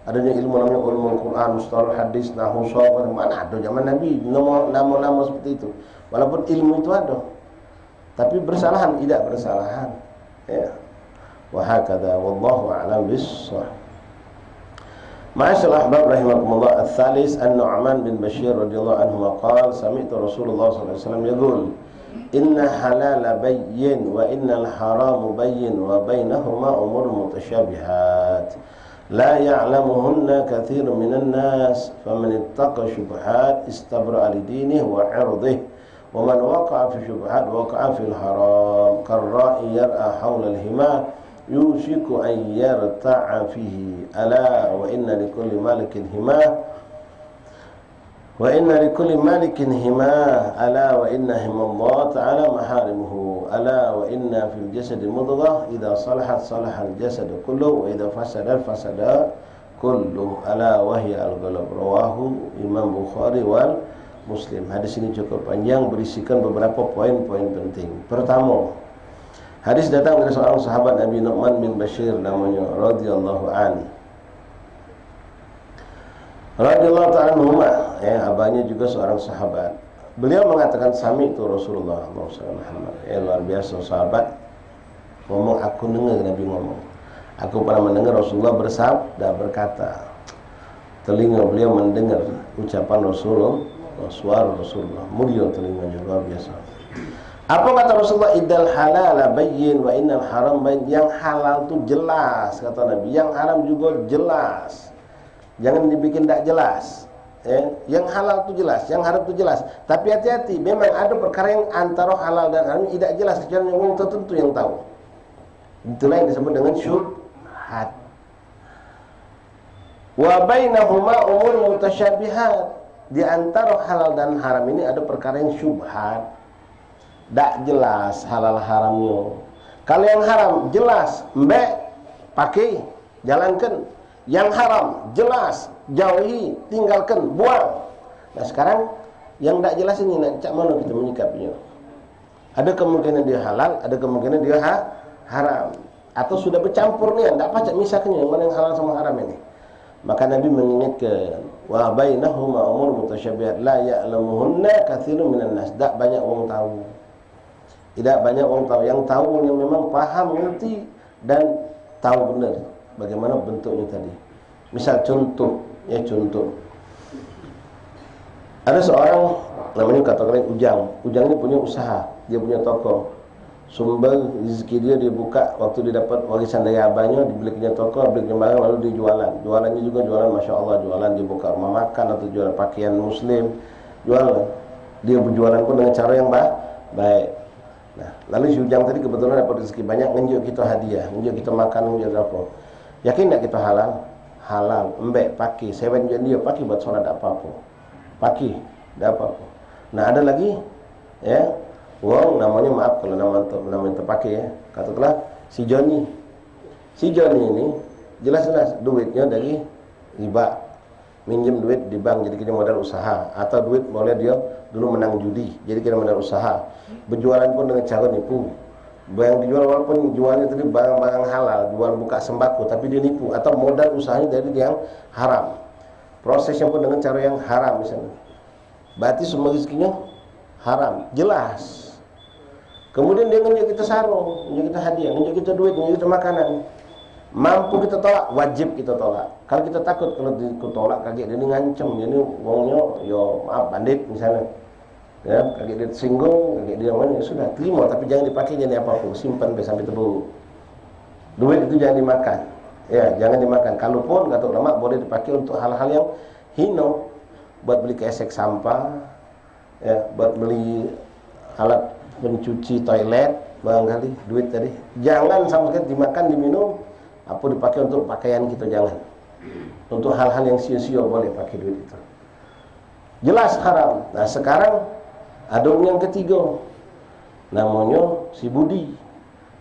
Adanya ilmu namanya ulumul Quran, mustalah hadis, nahwu, sharh, mana ada zaman Nabi nama-nama seperti itu. Walaupun ilmu itu ada, tapi bersalahan tidak bersalahan. Ya. Wa hakadha wallahu a'lam bis-shawab. Ma'asyiral ahbab rahimakumullah, ats-tsalis An-Nu'man bin Bashir radhiyallahu anhu qala sami'tu Rasulullah sallallahu alaihi wasallam yaqul inna halala bayyin wa innal harama bayyin wa bainahuma umur mutasyabihat la ya'lamuhunna katsirun minan nas faman ittaqa syubhat istabra'a lidinihi wa 'irdihi wa man waqa'a fi syubhat waqa'a fil haram karra'i yar'a hawla al-hima yushiku an yarta'a fihi ala wa inna likulli malikin hima wa inna likulli malikin hima ala wa inna himallah ta'ala maharimuhu ala wa inna fil jasadi mudghah idza salahat salahal jasadu kullu wa idza fasadat fasada kullu ala wa hiya al-qalb rawahu Imam Bukhari wal Muslim. Hadis ini cukup panjang, berisikan beberapa poin-poin penting. Pertama, hadis datang dari seorang sahabat Nabi Nu'man bin Bashir namanya radhiyallahu an. Radhiyallahu ta'ala anhuma, ya, abahnya juga seorang sahabat. Beliau mengatakan sami itu Rasulullah Muhammad. Ya, luar biasa sahabat. Ngomong, aku dengar Nabi ngomong. Aku pernah mendengar Rasulullah bersabda, berkata. Telinga beliau mendengar ucapan Rasulullah, suara Rasulullah. Mulia telinganya, luar biasa. Apa kata Rasulullah? Idal halala bayyin wa innal haram bayyin. Yang halal itu jelas, kata Nabi. Yang haram juga jelas. Jangan dibikin tak jelas. Yang halal itu jelas, yang haram itu jelas. Tapi hati-hati, memang ada perkara yang antara halal dan haram tidak jelas kecuali yang tertentu yang tahu. Itulah yang disebut dengan syubhat. Wa bainahuma umur mutasyabihat. Di antara halal dan haram ini ada perkara yang syubhat. Tak jelas halal haramnya. Kalau yang haram jelas, mbak pakai jalankan. Yang haram, jelas, jauhi, tinggalkan, buang. Nah sekarang yang tak jelas ini, nak cak mana kita menyikapinya? Ada kemungkinan dia halal, ada kemungkinan dia haram. Atau sudah bercampur nih, tak pacak misahnya yang mana yang halal sama haram ini. Maka Nabi mengingatkan, wa bainahuma umur mutasyabihat la ya'lamuhunna katsirun minan nas. Tak banyak orang tahu. Tidak banyak orang tahu. Yang tahu yang memang paham, mengerti dan tahu benar bagaimana bentuknya tadi. Misal contoh, ada seorang namanya katakan Ujang. Ujang ini punya usaha, dia punya toko. Sumber rezeki dia buka waktu dia dapat warisan dari abahnya, dibelinya toko, belinya barang lalu dia jualan. Jualannya juga jualan Masya Allah, jualan dia buka rumah makan atau jualan pakaian muslim, jualan. Dia berjualan pun dengan cara yang baik. Nah, lalu si Ujang tadi kebetulan dapat rezeki banyak, nunjuk kita hadiah, nunjuk kita makan, nunjuk apa. Yakin tak kita halal? Halal, embek, pakai. Saya bantuin dia, pakai buat sholat tak apa-apa. Pakai, tak apa-apa. Nah ada lagi, ya, wong namanya maaf kalau nama terpakai ya. Katakanlah si Johnny. Si Johnny ini jelas-jelas duitnya dari riba. Minjem duit di bank jadi kena modal usaha, atau duit boleh dia dulu menang judi jadi kena modal usaha. Berjualan pun dengan cara nipu. Yang dijual walaupun jualnya tadi barang-barang halal, jual buka sembako, tapi dia nipu atau modal usahanya dari yang haram. Prosesnya pun dengan cara yang haram misalnya. Berarti semua rezekinya haram, jelas. Kemudian dia nunjuk kita sarung, nunjuk kita hadiah, nunjuk kita duit, nunjuk kita makanan. Mampu kita tolak, wajib kita tolak. Kalau kita takut kalau ditolak, kaget dia ni ngancam, dia ni wongnya, yo maaf bandit misalnya. Ya, kaget dia tersinggung, kaget dia mana, ya sudah terima, tapi jangan dipakai, jangan apa-apa, simpan sampai terburu. Duit itu jangan dimakan, ya jangan dimakan. Kalaupun kata ulama boleh dipakai untuk hal-hal yang hino, buat beli kesek sampah, ya, buat beli alat pencuci toilet, barangkali duit tadi. Jangan sama sekali dimakan, diminum, apa dipakai untuk pakaian kita, jangan. Untuk hal-hal yang sia-sia boleh pakai duit itu. Jelas haram. Nah sekarang ada yang ketiga, namanya si Budi.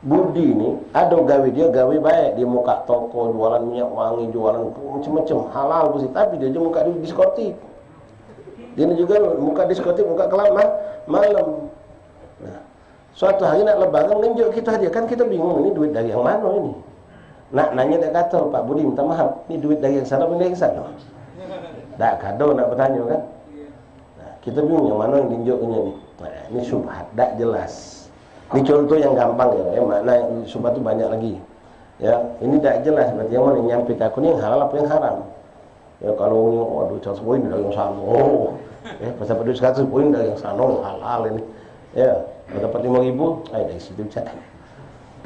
Budi ini ada gawe dia gawe baik, dia muka toko jualan minyak wangi, jualan macam-macam halal bersih, tapi dia juga muka di diskotik. Dia juga muka diskotik, muka kelam malam. Nah, suatu hari nak lebaran nunjuk kita dia, kan kita bingung ini duit dari yang mana ini. Nak nanya dia kata, Pak Budi minta maaf, ini duit dari yang sana, dari yang sana. Tak kado nak bertanya kan. Kita bingung yang mana yang tunjuknya ni. Nah, ini syubhat, tak jelas. Ini contoh yang gampang ya, makna syubhat itu banyak lagi. Ya, ini tak jelas berarti yang mana yang nyampe ke aku ni yang halal apa yang haram. Ya kalau ni waduh 100 poin dari yang sana. Oh. Ya, pasal pada 100 poin dari yang sana halal ini. Ya, kalau dapat 5.000, dari situ cak.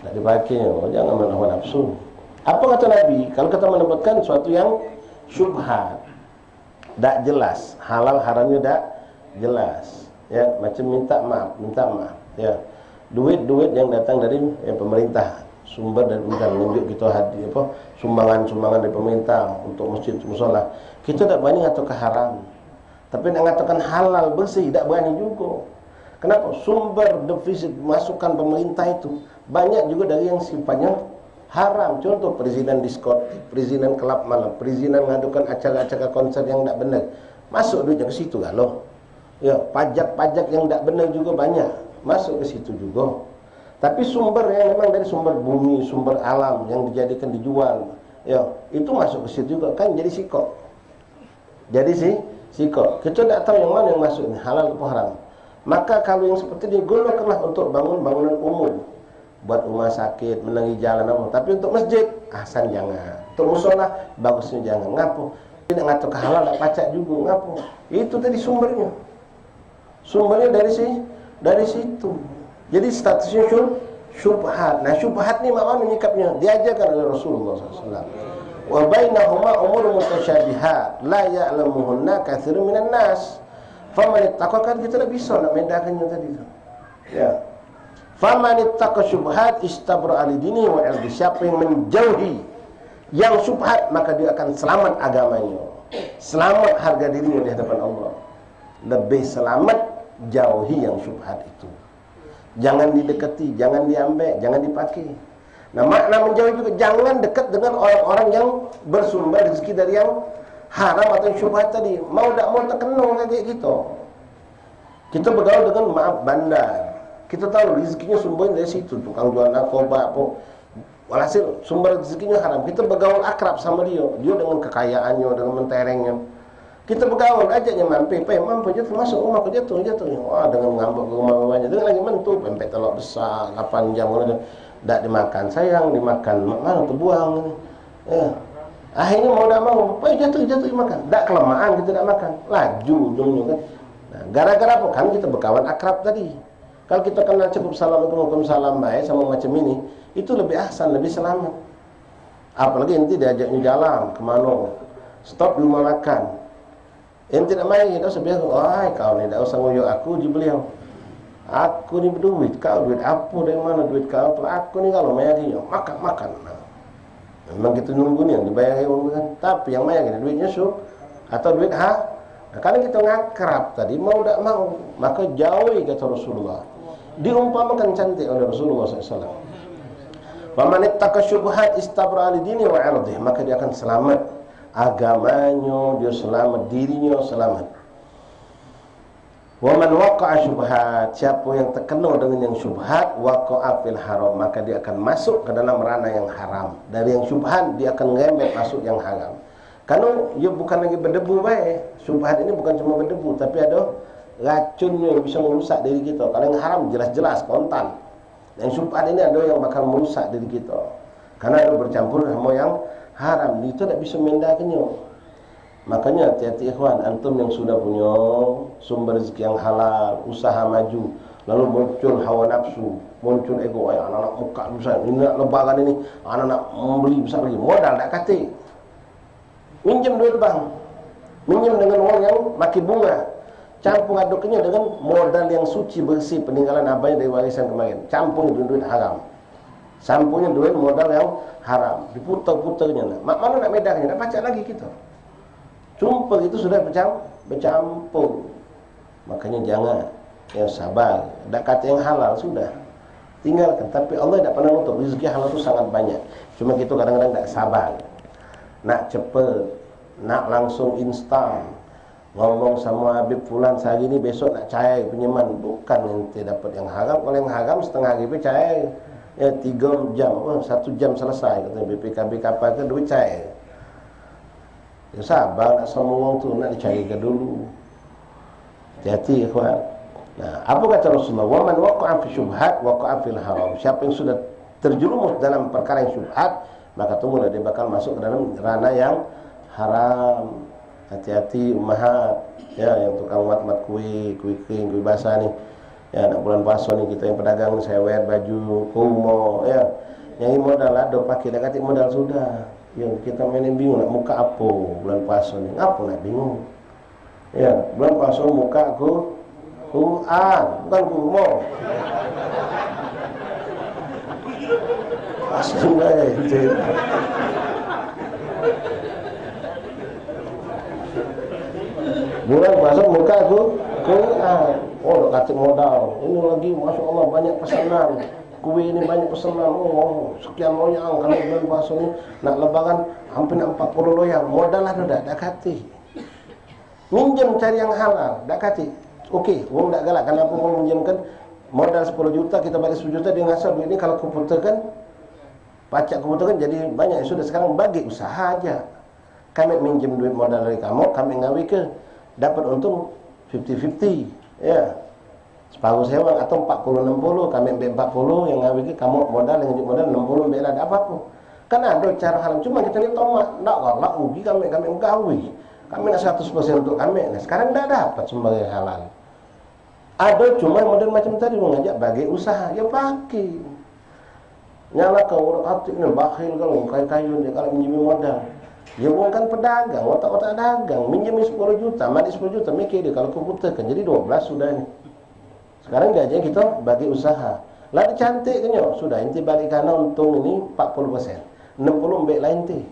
Tak dipakai, jangan melawan nafsu. Apa kata Nabi? Kalau kita mendapatkan sesuatu yang syubhat, tak jelas, halal haramnya tak jelas, ya macam minta maaf, ya duit yang datang dari pemerintah, sumber dari pemerintah, menunjuk kita hadiah apa sumbangan dari pemerintah untuk masjid musola, kita tak berani ngatakan haram, tapi nak ngatakan halal bersih tak berani juga. Kenapa? Sumber defisit masukan pemerintah itu banyak juga dari yang sifatnya haram. Contoh perizinan diskotik, perizinan kelab malam, perizinan mengadukan acara-acara konser yang tak benar, masuk duitnya ke situ kan loh. Ya, pajak-pajak yang tak benar juga banyak masuk ke situ juga. Tapi sumber yang memang dari sumber bumi, sumber alam yang dijadikan dijual, ya itu masuk ke situ juga kan, jadi sikok. Jadi sikok. Kita tak tahu yang mana yang masuk ni, halal atau haram. Maka kalau yang seperti ini gunakanlah untuk bangun bangunan umum, buat rumah sakit, menangi jalan apa. Tapi untuk masjid, ahsan jangan. Untuk musola, bagusnya jangan. Ngapo? Tidak ngatur halal, tak pacak juga. Ngapo? Itu tadi sumbernya. Sumbernya dari situ. Jadi statusnya syubhat. Nah syubhat ni makna menyikapnya diajarkan oleh Rasulullah SAW. Wa bainahuma umur mutasyabihat la ya'lamuhunna katsirun minan nas. Faman ittaqa, kan kita tak bisa nak bedakannya tadi tu. Ya. Faman ittaqa syubhat istabra alidini wa irdi. Siapa yang menjauhi yang syubhat, maka dia akan selamat agamanya, selamat harga dirinya di hadapan Allah. Lebih selamat jauhi yang syubhat itu. Jangan didekati, jangan diambil, jangan dipakai. Nah, makna menjauhi juga jangan dekat dengan orang-orang yang bersumber rezeki dari yang haram atau syubhat tadi. Mau tak mau terkena kayak gitu. Kita bergaul dengan maaf bandar. Kita tahu rezekinya sumbernya dari situ, tukang jual narkoba apa. Walhasil sumber rezekinya haram. Kita bergaul akrab sama dia dengan kekayaannya, dengan menterengnya. Kita bergaul, ajaknya mampu jatuh masuk rumah ke jatuh. Wah, dengan ngambek ke rumah banyak, dengan lagi mentu, pempek telur besar, 8 jam tak dimakan, sayang dimakan, mana terbuang. Ya. Akhirnya mau tak mau, jatuh dimakan. Tak kelemahan kita tak makan, laju ujungnya kan. Nah, gara-gara apa? Kan kita berkawan akrab tadi. Kalau kita kenal cukup assalamualaikum salam baik sama macam ini, itu lebih ahsan, lebih selamat. Apalagi nanti diajaknya jalan kemana, stop di rumah makan. Ente nak main, tak usah biasa. Wah, kau ni tak usah ngoyok aku je beliau. Aku ni berduit, kau duit apa dari mana duit kau tu? Aku ni kalau main dia makan. Nah, memang kita nunggu ni yang dibayar orang kan. Tapi yang main duitnya atau duit Nah, kalau kita ngakrab tadi mau tak mau, maka jauhi kata Rasulullah. Diumpamakan cantik oleh Rasulullah SAW. Faman ittaqa syubhat istabra li dini wa 'irdihi, maka dia akan selamat agamanya, dia selamat, dirinya selamat. Wa man waqa'a syubhat, siapa yang terkena dengan yang syubhat, waqa'a fil haram, maka dia akan masuk ke dalam ranah yang haram. Dari yang syubhat dia akan ngerembet masuk yang haram. Karena dia bukan lagi berdebu baik. Syubhat ini bukan cuma berdebu, tapi ada racunnya yang bisa merusak diri kita. Kalau yang haram jelas-jelas kontan. Yang syubhat ini ada yang bakal merusak diri kita. Karena ada bercampur sama yang haram, itu tak bisa mendakannya. Makanya hati-hati ikhwan, antum yang sudah punya sumber rezeki yang halal, usaha maju, lalu muncul hawa nafsu, muncul ego, anak-anak muka besar, ini nak lebaran ini, anak-anak membeli besar lagi, modal tak kata. Minjem duit bang, minjem dengan uang yang makin bunga, campur aduknya dengan modal yang suci bersih peninggalan abahnya dari warisan kemarin, campur duit haram. Sampunya duit modal yang haram, diputar-putarnya. Mak mana nak medahnya, nak pacak lagi kita. Sumpah itu sudah bercampur. Makanya jangan, yang sabar. Tak kata yang halal sudah tinggalkan. Tapi Allah tak pernah nutup, rezeki halal itu sangat banyak. Cuma kita kadang-kadang tak sabar, nak cepat, nak langsung instan. Ngomong sama Habib Fulan sehari ni, besok nak cair pinjaman. Bukan nanti dapat yang haram. Kalau yang haram setengah hari pun cair. Ya 3 jam, 1 jam selesai. Kata BPKB kapal ke duit cair. Ya sabar, nak sama orang tu nak dicairkan dulu. Hati-hati ikhwan. Nah, apa kata Rasulullah? Wa man waqa'a fi syubhat waqa'a fil haram. Siapa yang sudah terjerumus dalam perkara yang syubhat, maka tunggulah dia bakal masuk ke dalam ranah yang haram. Hati-hati ummahat, ya, yang tukang mat kue kering, kue basah ni. Ya, nak bulan puasa ni kita yang pedagang sewet baju kumo, ya. Yang modal ada pakai dah kata modal sudah. Yang kita main bingung nak muka apa bulan puasa ni. Apa nak bingung? Ya, bulan puasa muka aku Quran, bukan kumo. Aslinya itu. Bulan puasa muka aku Quran. Oh, dah kata modal. Ini lagi, Masya Allah, banyak pesanan. Kue ini banyak pesanan. Oh, sekian loyang. Kalau bulan puasa ni nak lebaran, hampir nak 40 loyang. Modal ada dah kata. Minjem cari yang halal, dah kata. Okey, orang tak galak. Kenapa orang minjemkan modal 10 juta, kita balik 10 juta, dia ngasal duit ni kalau komputerkan, pacak komputerkan jadi banyak. Sudah sekarang bagi usaha aja. Kami minjem duit modal dari kamu, kami ngawi ke, dapat untung 50-50. Ya, separuh sewa atau 40-60, kami ambil 40, yang ngawi ke kamu modal, yang tunjuk modal 60, ambil ada apa-apa. Kan ada cara haram, cuma kita ni tomat, tak galak rugi kami gawi. Kami nak 100% untuk kami. Nah, sekarang dah dapat sumber yang halal. Ada cuma model macam tadi, mengajak bagi usaha, ya pakai. Nyala kau orang kata ni bakhil kalau kayu-kayu dia kalau minjem modal. Dia orang kan pedagang, otak-otak dagang, minjem 10 juta, mati 10 juta, mikir dia kalau komputer kan jadi 12 sudah ni. Sekarang dia aja kita bagi usaha. Lah dia cantik kan yo, sudah inti balik kanan untung ini 40%. 60 ambil lain ti.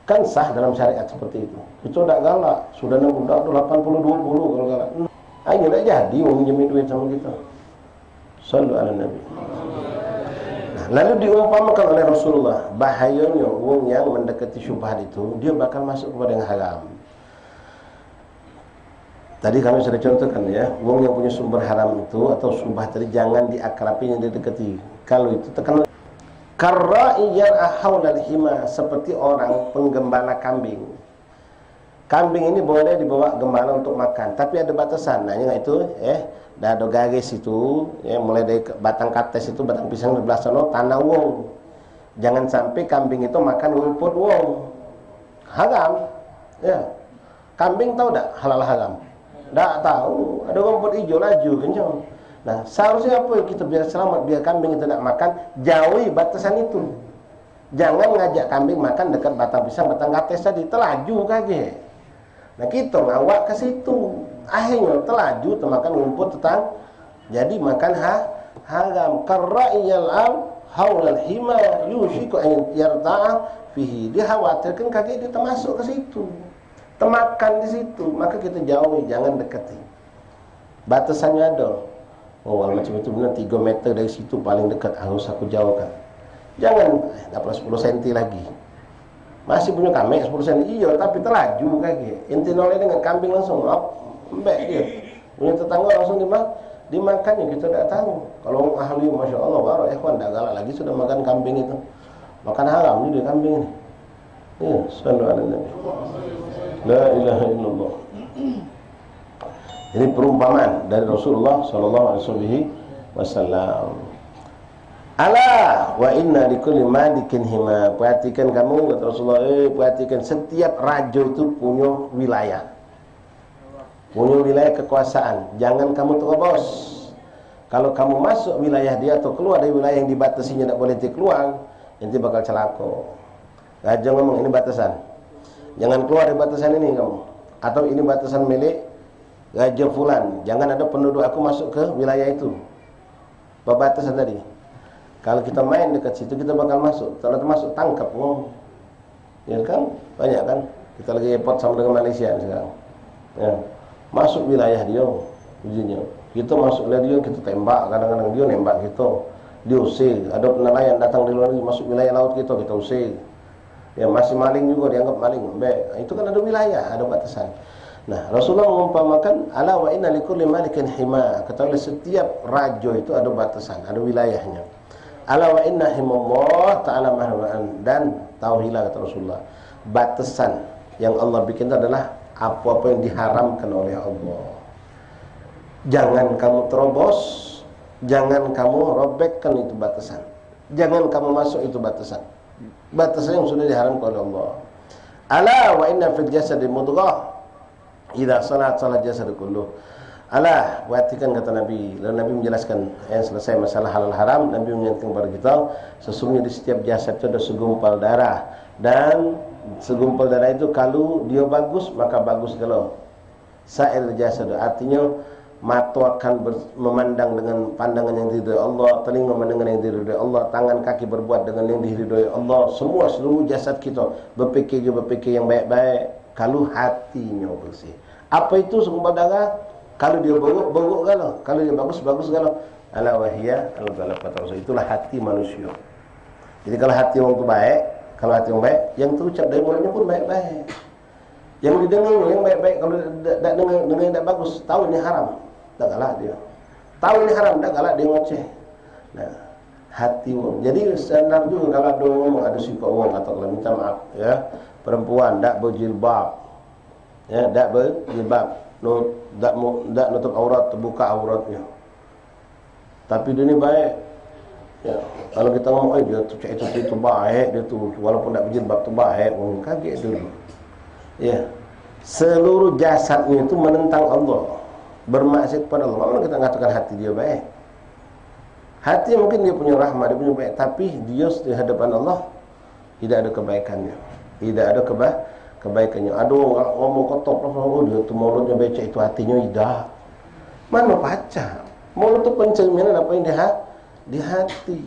Kan sah dalam syariat seperti itu. Itu tak galak, sudah 60 80-20 kalau galak. Ini tak jadi orang minjem duit sama kita. Sallu ala Nabi. Nah, lalu diumpamakan oleh Rasulullah bahayanya wong yang mendekati syubhat itu dia bakal masuk kepada yang haram. Tadi kami sudah contohkan ya, wong yang punya sumber haram itu atau syubhat tadi jangan diakrabinya, didekati. Kalau itu tekan karra'iyar haulal hima, seperti orang penggembala kambing. Kambing ini boleh dibawa gembala untuk makan, tapi ada batasan. Nah, itu dah ada garis itu, mulai dari batang kates itu, batang pisang di belah sana, tanah wong. Jangan sampai kambing itu makan rumput wong. Haram. Ya. Kambing tahu tak halal haram? Tak tahu. Ada rumput hijau laju kencang. Nah, seharusnya apa yang kita biar selamat, biar kambing itu tak makan, jauhi batasan itu. Jangan ngajak kambing makan dekat batang pisang, batang kates tadi, terlaju kaget. Nah, kita ngawak ke situ. Akhirnya terlaju termakan rumput tetang. Jadi makan haram. Karra'iyal haulal hima yushiku an yarta'a fihi. Dia khawatirkan kaki dia termasuk ke situ, termakan di situ, maka kita jauhi, jangan dekati. Batasannya ada. Oh, macam itu benar 3 meter dari situ paling dekat, harus aku jauhkan. Jangan dapat 10 cm lagi. Masih punya kami 10 cm, iya, tapi terlaju kaki. Inti nolnya dengan kambing langsung, embek dia. Punya tetangga langsung dimakannya, kita tidak tahu. Kalau orang ahli, masya Allah, baru ikhwan tak galak lagi sudah makan kambing itu. Makan haram juga kambing ini. Ya, sallallahu alaihi wasallam. La ilaha illallah. Ini perumpamaan dari Rasulullah sallallahu alaihi wasallam. Ala wa inna likulli malikin hima. Perhatikan kamu, kata Rasulullah, perhatikan setiap raja itu punya wilayah. Punya wilayah kekuasaan. Jangan kamu terobos. Kalau kamu masuk wilayah dia atau keluar dari wilayah yang dibatasinya tidak boleh keluar, nanti bakal celaka. Raja ngomong ini batasan. Jangan keluar dari batasan ini kamu. Atau ini batasan milik raja fulan. Jangan ada penduduk aku masuk ke wilayah itu. Batasan tadi. Kalau kita main dekat situ kita bakal masuk. Kalau termasuk tangkap, ya kan? Banyak kan? Kita lagi repot sama dengan Malaysia sekarang. Ya. Masuk wilayah dia, ujinya. Kita masuk wilayah dia, kita tembak. Kadang-kadang dia nembak kita, dia usir. Ada nelayan datang dari luar negeri masuk wilayah laut kita usir. Ya, masih maling juga dianggap maling. Itu kan ada wilayah, ada batasan. Nah, Rasulullah mengumpamakan ala wa inna likulli malikin hima. Ketahuilah setiap raja itu ada batasan, ada wilayahnya. Ala wa inna himallah ta'ala mahwan, dan tauhilah, kata Rasulullah, batasan yang Allah bikin itu adalah apa-apa yang diharamkan oleh Allah. Jangan kamu terobos, jangan kamu robekkan itu batasan, jangan kamu masuk itu batasan. Batasan yang sudah diharamkan oleh Allah. Ala wa inna fil jasadi mudghah idza salat jasad kulluh. Alah, perhatikan kata Nabi. Lalu Nabi menjelaskan yang selesai masalah halal haram. Nabi menyatakan kepada kita, sesungguhnya di setiap jasad itu ada segumpal darah, dan segumpal darah itu kalau dia bagus maka bagus kalau sa'ir jasad, artinya mata akan memandang dengan pandangan yang diridhoi Allah, telinga mendengar yang diridhoi Allah, tangan kaki berbuat dengan yang diridhoi Allah. Semua seluruh jasad kita berfikir yang baik-baik kalau hatinya bersih. Apa itu segumpal darah? Kalau dia buruk galau, kalau dia bagus galau. Ala wahiyya al-qalb, kata Rasul, itulah hati manusia. Jadi kalau hati orang itu baik, kalau hati orang baik, yang terucap dari mulutnya pun baik-baik. Yang didengar yang baik-baik, kalau tak dengar yang tak bagus, tahu ini haram, tak galak dia. Tahu ini haram, tak galak dia ngoceh. Nah, hati orang. Jadi standar juga kalau ada orang ada sifat orang, atau kalau minta maaf ya, perempuan tak berjilbab. Ya, tak berjilbab. Tak nutup aurat, terbuka auratnya. Tapi dia ni baik. Ya, kalau kita ngomong dia tu itu baik, dia tu walaupun tak berjilbab tu baik, orang kaget dulu. Ya. Seluruh jasadnya itu menentang Allah, bermaksiat kepada Allah. Mana kita mengatakan hati dia baik? Hati mungkin dia punya rahmat, dia punya baik, tapi dia di hadapan Allah tidak ada kebaikannya. Tidak ada kebaikannya. Ada orang ngomong kotor, dia tu mulutnya becek, itu hatinya tidak. Mana baca? Mulut itu pencerminan apa yang di hati.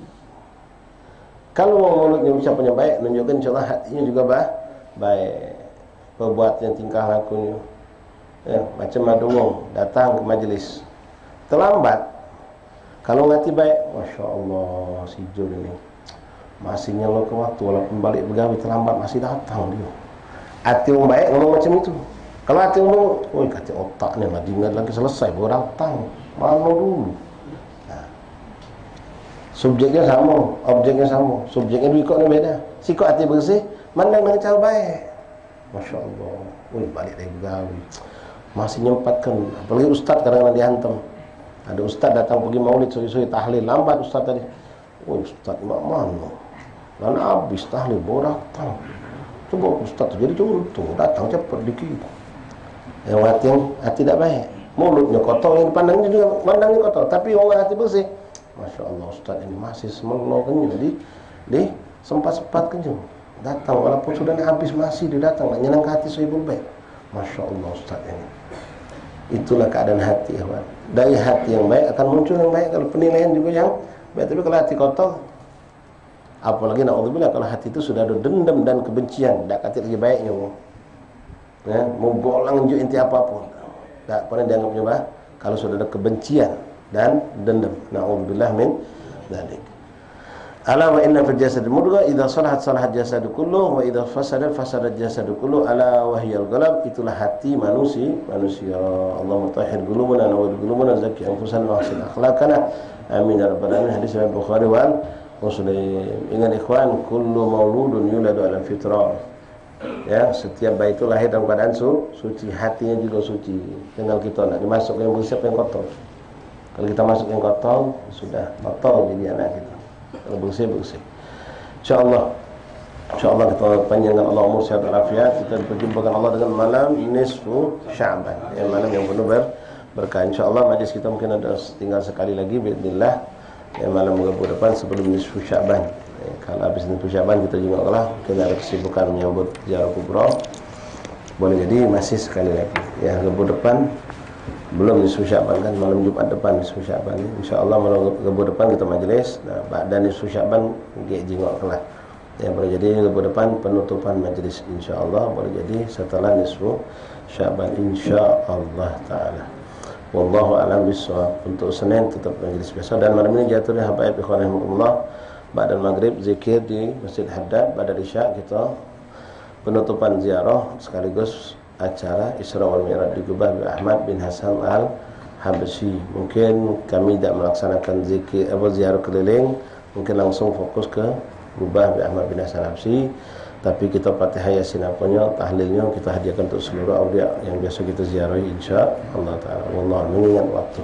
Kalau mulutnya ucapannya baik, menunjukkan insyaallah hatinya juga baik. Perbuatan, tingkah lakunya. Ya, macam ada orang datang ke majlis terlambat. Kalau hati baik, masya Allah, si Jul ini masih nyelok ke waktu, walaupun balik pegawai terlambat masih datang dia. Hati orang baik ngomong macam itu. Kalau hati ngomong, woi kata otak ni lah, ingat lagi selesai baru datang, mana dulu. Nah. Subjeknya sama, objeknya sama, subjeknya dua ikut ni beda. Sikut hati bersih, mandang dengan cara baik. Masya Allah, woi balik dari pegawai masih nyempatkan. Apalagi ustaz kadang-kadang dihantam. Ada ustaz datang pergi maulid suri-suri tahlil, lambat ustaz tadi. Woi ustaz mana? Dan habis tahlil baru datang. Coba ustaz tu jadi contoh, datang cepat dikit. Yang hati tak baik, mulutnya kotor, yang dipandangnya juga pandangnya kotor, tapi orang hati bersih. Masya Allah, ustaz ini masih semelau kenyang, di sempat-sempat kenyang datang, walaupun sudah habis masih dia datang, nak nyenang hati sahibul baik. Masya Allah ustaz ini. Itulah keadaan hati, kawan. Dari hati yang baik akan muncul yang baik. Kalau penilaian juga yang baik, tapi kalau hati kotor, apalagi na'udzubillah kalau hati itu sudah ada dendam dan kebencian, tak kata lagi baiknya. Ya, mau bolang juga inti apapun tak pernah dianggapnya bah kalau sudah ada kebencian dan dendam. Na'udzubillah min dzalik. Ala wa inna fil jasad mudghah idza salahat salahat jasadu kulluh wa idza fasadat fasadat jasadu kulluh ala wa hiyal qalb. Itulah hati manusia. Allah mutahhir qulubana wa qulubana zakki anfusana wa ahsin akhlaqana. Amin ya rabbal alamin. Hadis riwayat Bukhari wal Muslim. Ingat ikhwan, kullu mauludun yuladu ala fitrah. Ya, setiap bayi itu lahir dalam keadaan suci, hatinya juga suci. Tinggal kita nak dimasuk yang bersih yang kotor. Kalau kita masuk yang kotor, sudah kotor jadi anak kita. Kalau bersih. InsyaAllah kita panjangkan Allah umur sehat walafiat. Kita berjumpakan Allah dengan malam nisfu Sya'ban, malam yang penuh berkah. InsyaAllah majlis kita mungkin ada tinggal sekali lagi biidznillah, malam Rabu depan sebelum nisfu Sya'ban. Kalau habis nisfu Sya'ban kita juga kalah, kita ada kesibukan menyambut ziarah kubra. Boleh jadi masih sekali lagi. Ya, Rabu depan belum nisfu Sya'ban kan, malam Jumat depan nisfu Sya'ban. InsyaAllah malam Rabu depan kita majlis. Nah, dan nisfu Sya'ban kita jengok kalah. Ya, boleh jadi Rabu depan penutupan majlis InsyaAllah. Boleh jadi setelah nisfu Sya'ban InsyaAllah ta'ala. Wallahu a'lam bishawab. Untuk Senin tetap majlis biasa. Dan malam ini jatuh di habaib ikhwan rahimahullah. Ba'dal maghrib zikir di Masjid Haddad. Ba'dal isya kita penutupan ziarah sekaligus acara Isra wal Mi'raj di Gubah bin Ahmad bin Hasan al-Habsyi. Mungkin kami tidak melaksanakan zikir ziarah keliling, mungkin langsung fokus ke Gubah bin Ahmad bin Hasan al-Habsyi. Tapi kita Fatihah Yasin apanya, tahlilnya kita hadiahkan untuk seluruh awliya yang biasa kita ziarahi insya-Allah taala. Wallahu mengingat waktu.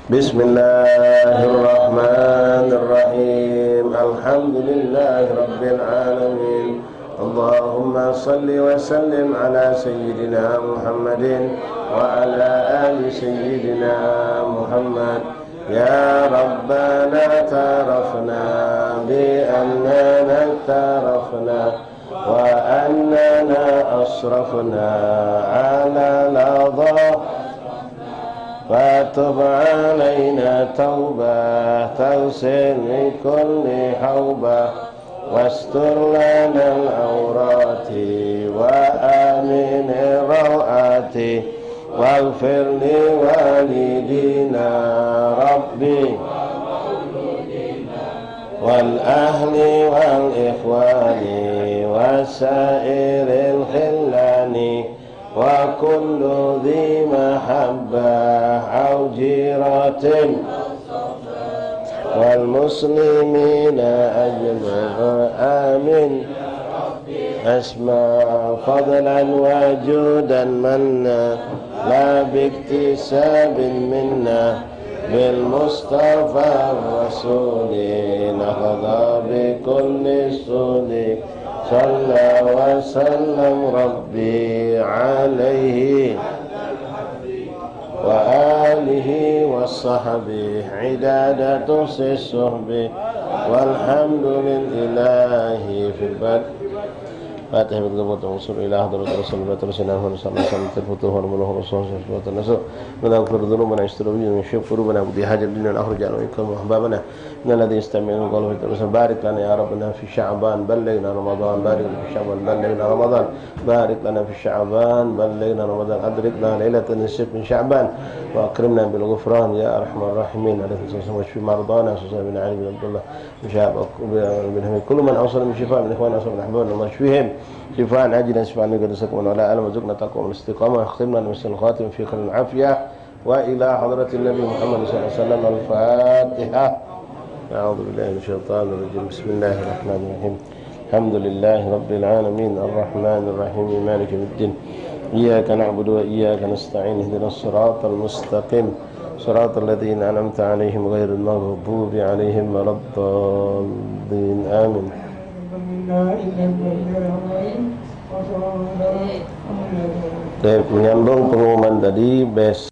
Bismillahirrahmanirrahim. Alhamdulillahirabbil alamin. Allahumma salli wa sallim ala sayyidina Muhammadin wa ala ali sayyidina Muhammad. Ya Rabbana tarafna bi annana tarafna wa annana asrafna ala ladha fatub alayna tawbah tawsil min kulli hawbah wastur lana al-awrati wa amin rawati waghfir li walidina rabbi wal ahli wal ikhwani wasairil khillani wa kullu dhi mahabbah au jiratin wal muslimina ajma'in amin. Asma fadlan wa judan manna la biktisabin minna bil mustafa rasuli nahadha bi kulli suli salla wa sallam rabbi alaihi wa alihi wa sahbihi idadatu sisuhbi walhamdulillahi fil bad فاتح بالضبط وصول إلى حضرة رسول الله ترسلنا ونسأل الله سلامة الفتوح والملوح والرسول صلى الله النصر ونغفر ذنوبنا اشتروا بنا من شيء قلوبنا ودي حاجة الدنيا الآخرة جعلنا وإكرام أحبابنا من الذي يستمعون القول في الترسل بارك لنا يا ربنا في شعبان بلغنا رمضان بارك لنا في شعبان بلغنا رمضان بارك لنا في شعبان بلغنا رمضان أدركنا ليلة النصف من شعبان وأكرمنا بالغفران يا أرحم الراحمين عليه الصلاة والسلام واشفي مرضانا سوسة بن علي بن عبد الله بن حميد كل من أوصل من شفاء من إخوان أوصل من أحبابنا واشفيهم شفاء عاجلا شفاء نقدسكم ولا ألم وزقنا تقوى والاستقامة واختمنا لمسلم الخاتم في خير العافية وإلى حضرة النبي محمد صلى الله عليه وسلم الفاتحة. أعوذ بالله من الشيطان الرجيم بسم الله الرحمن الرحيم الحمد لله رب العالمين الرحمن الرحيم مالك يوم الدين إياك نعبد وإياك نستعين اهدنا الصراط المستقيم صراط الذين أنعمت عليهم غير المغضوب عليهم ولا الضالين آمين. Menyambung pengumuman tadi, besok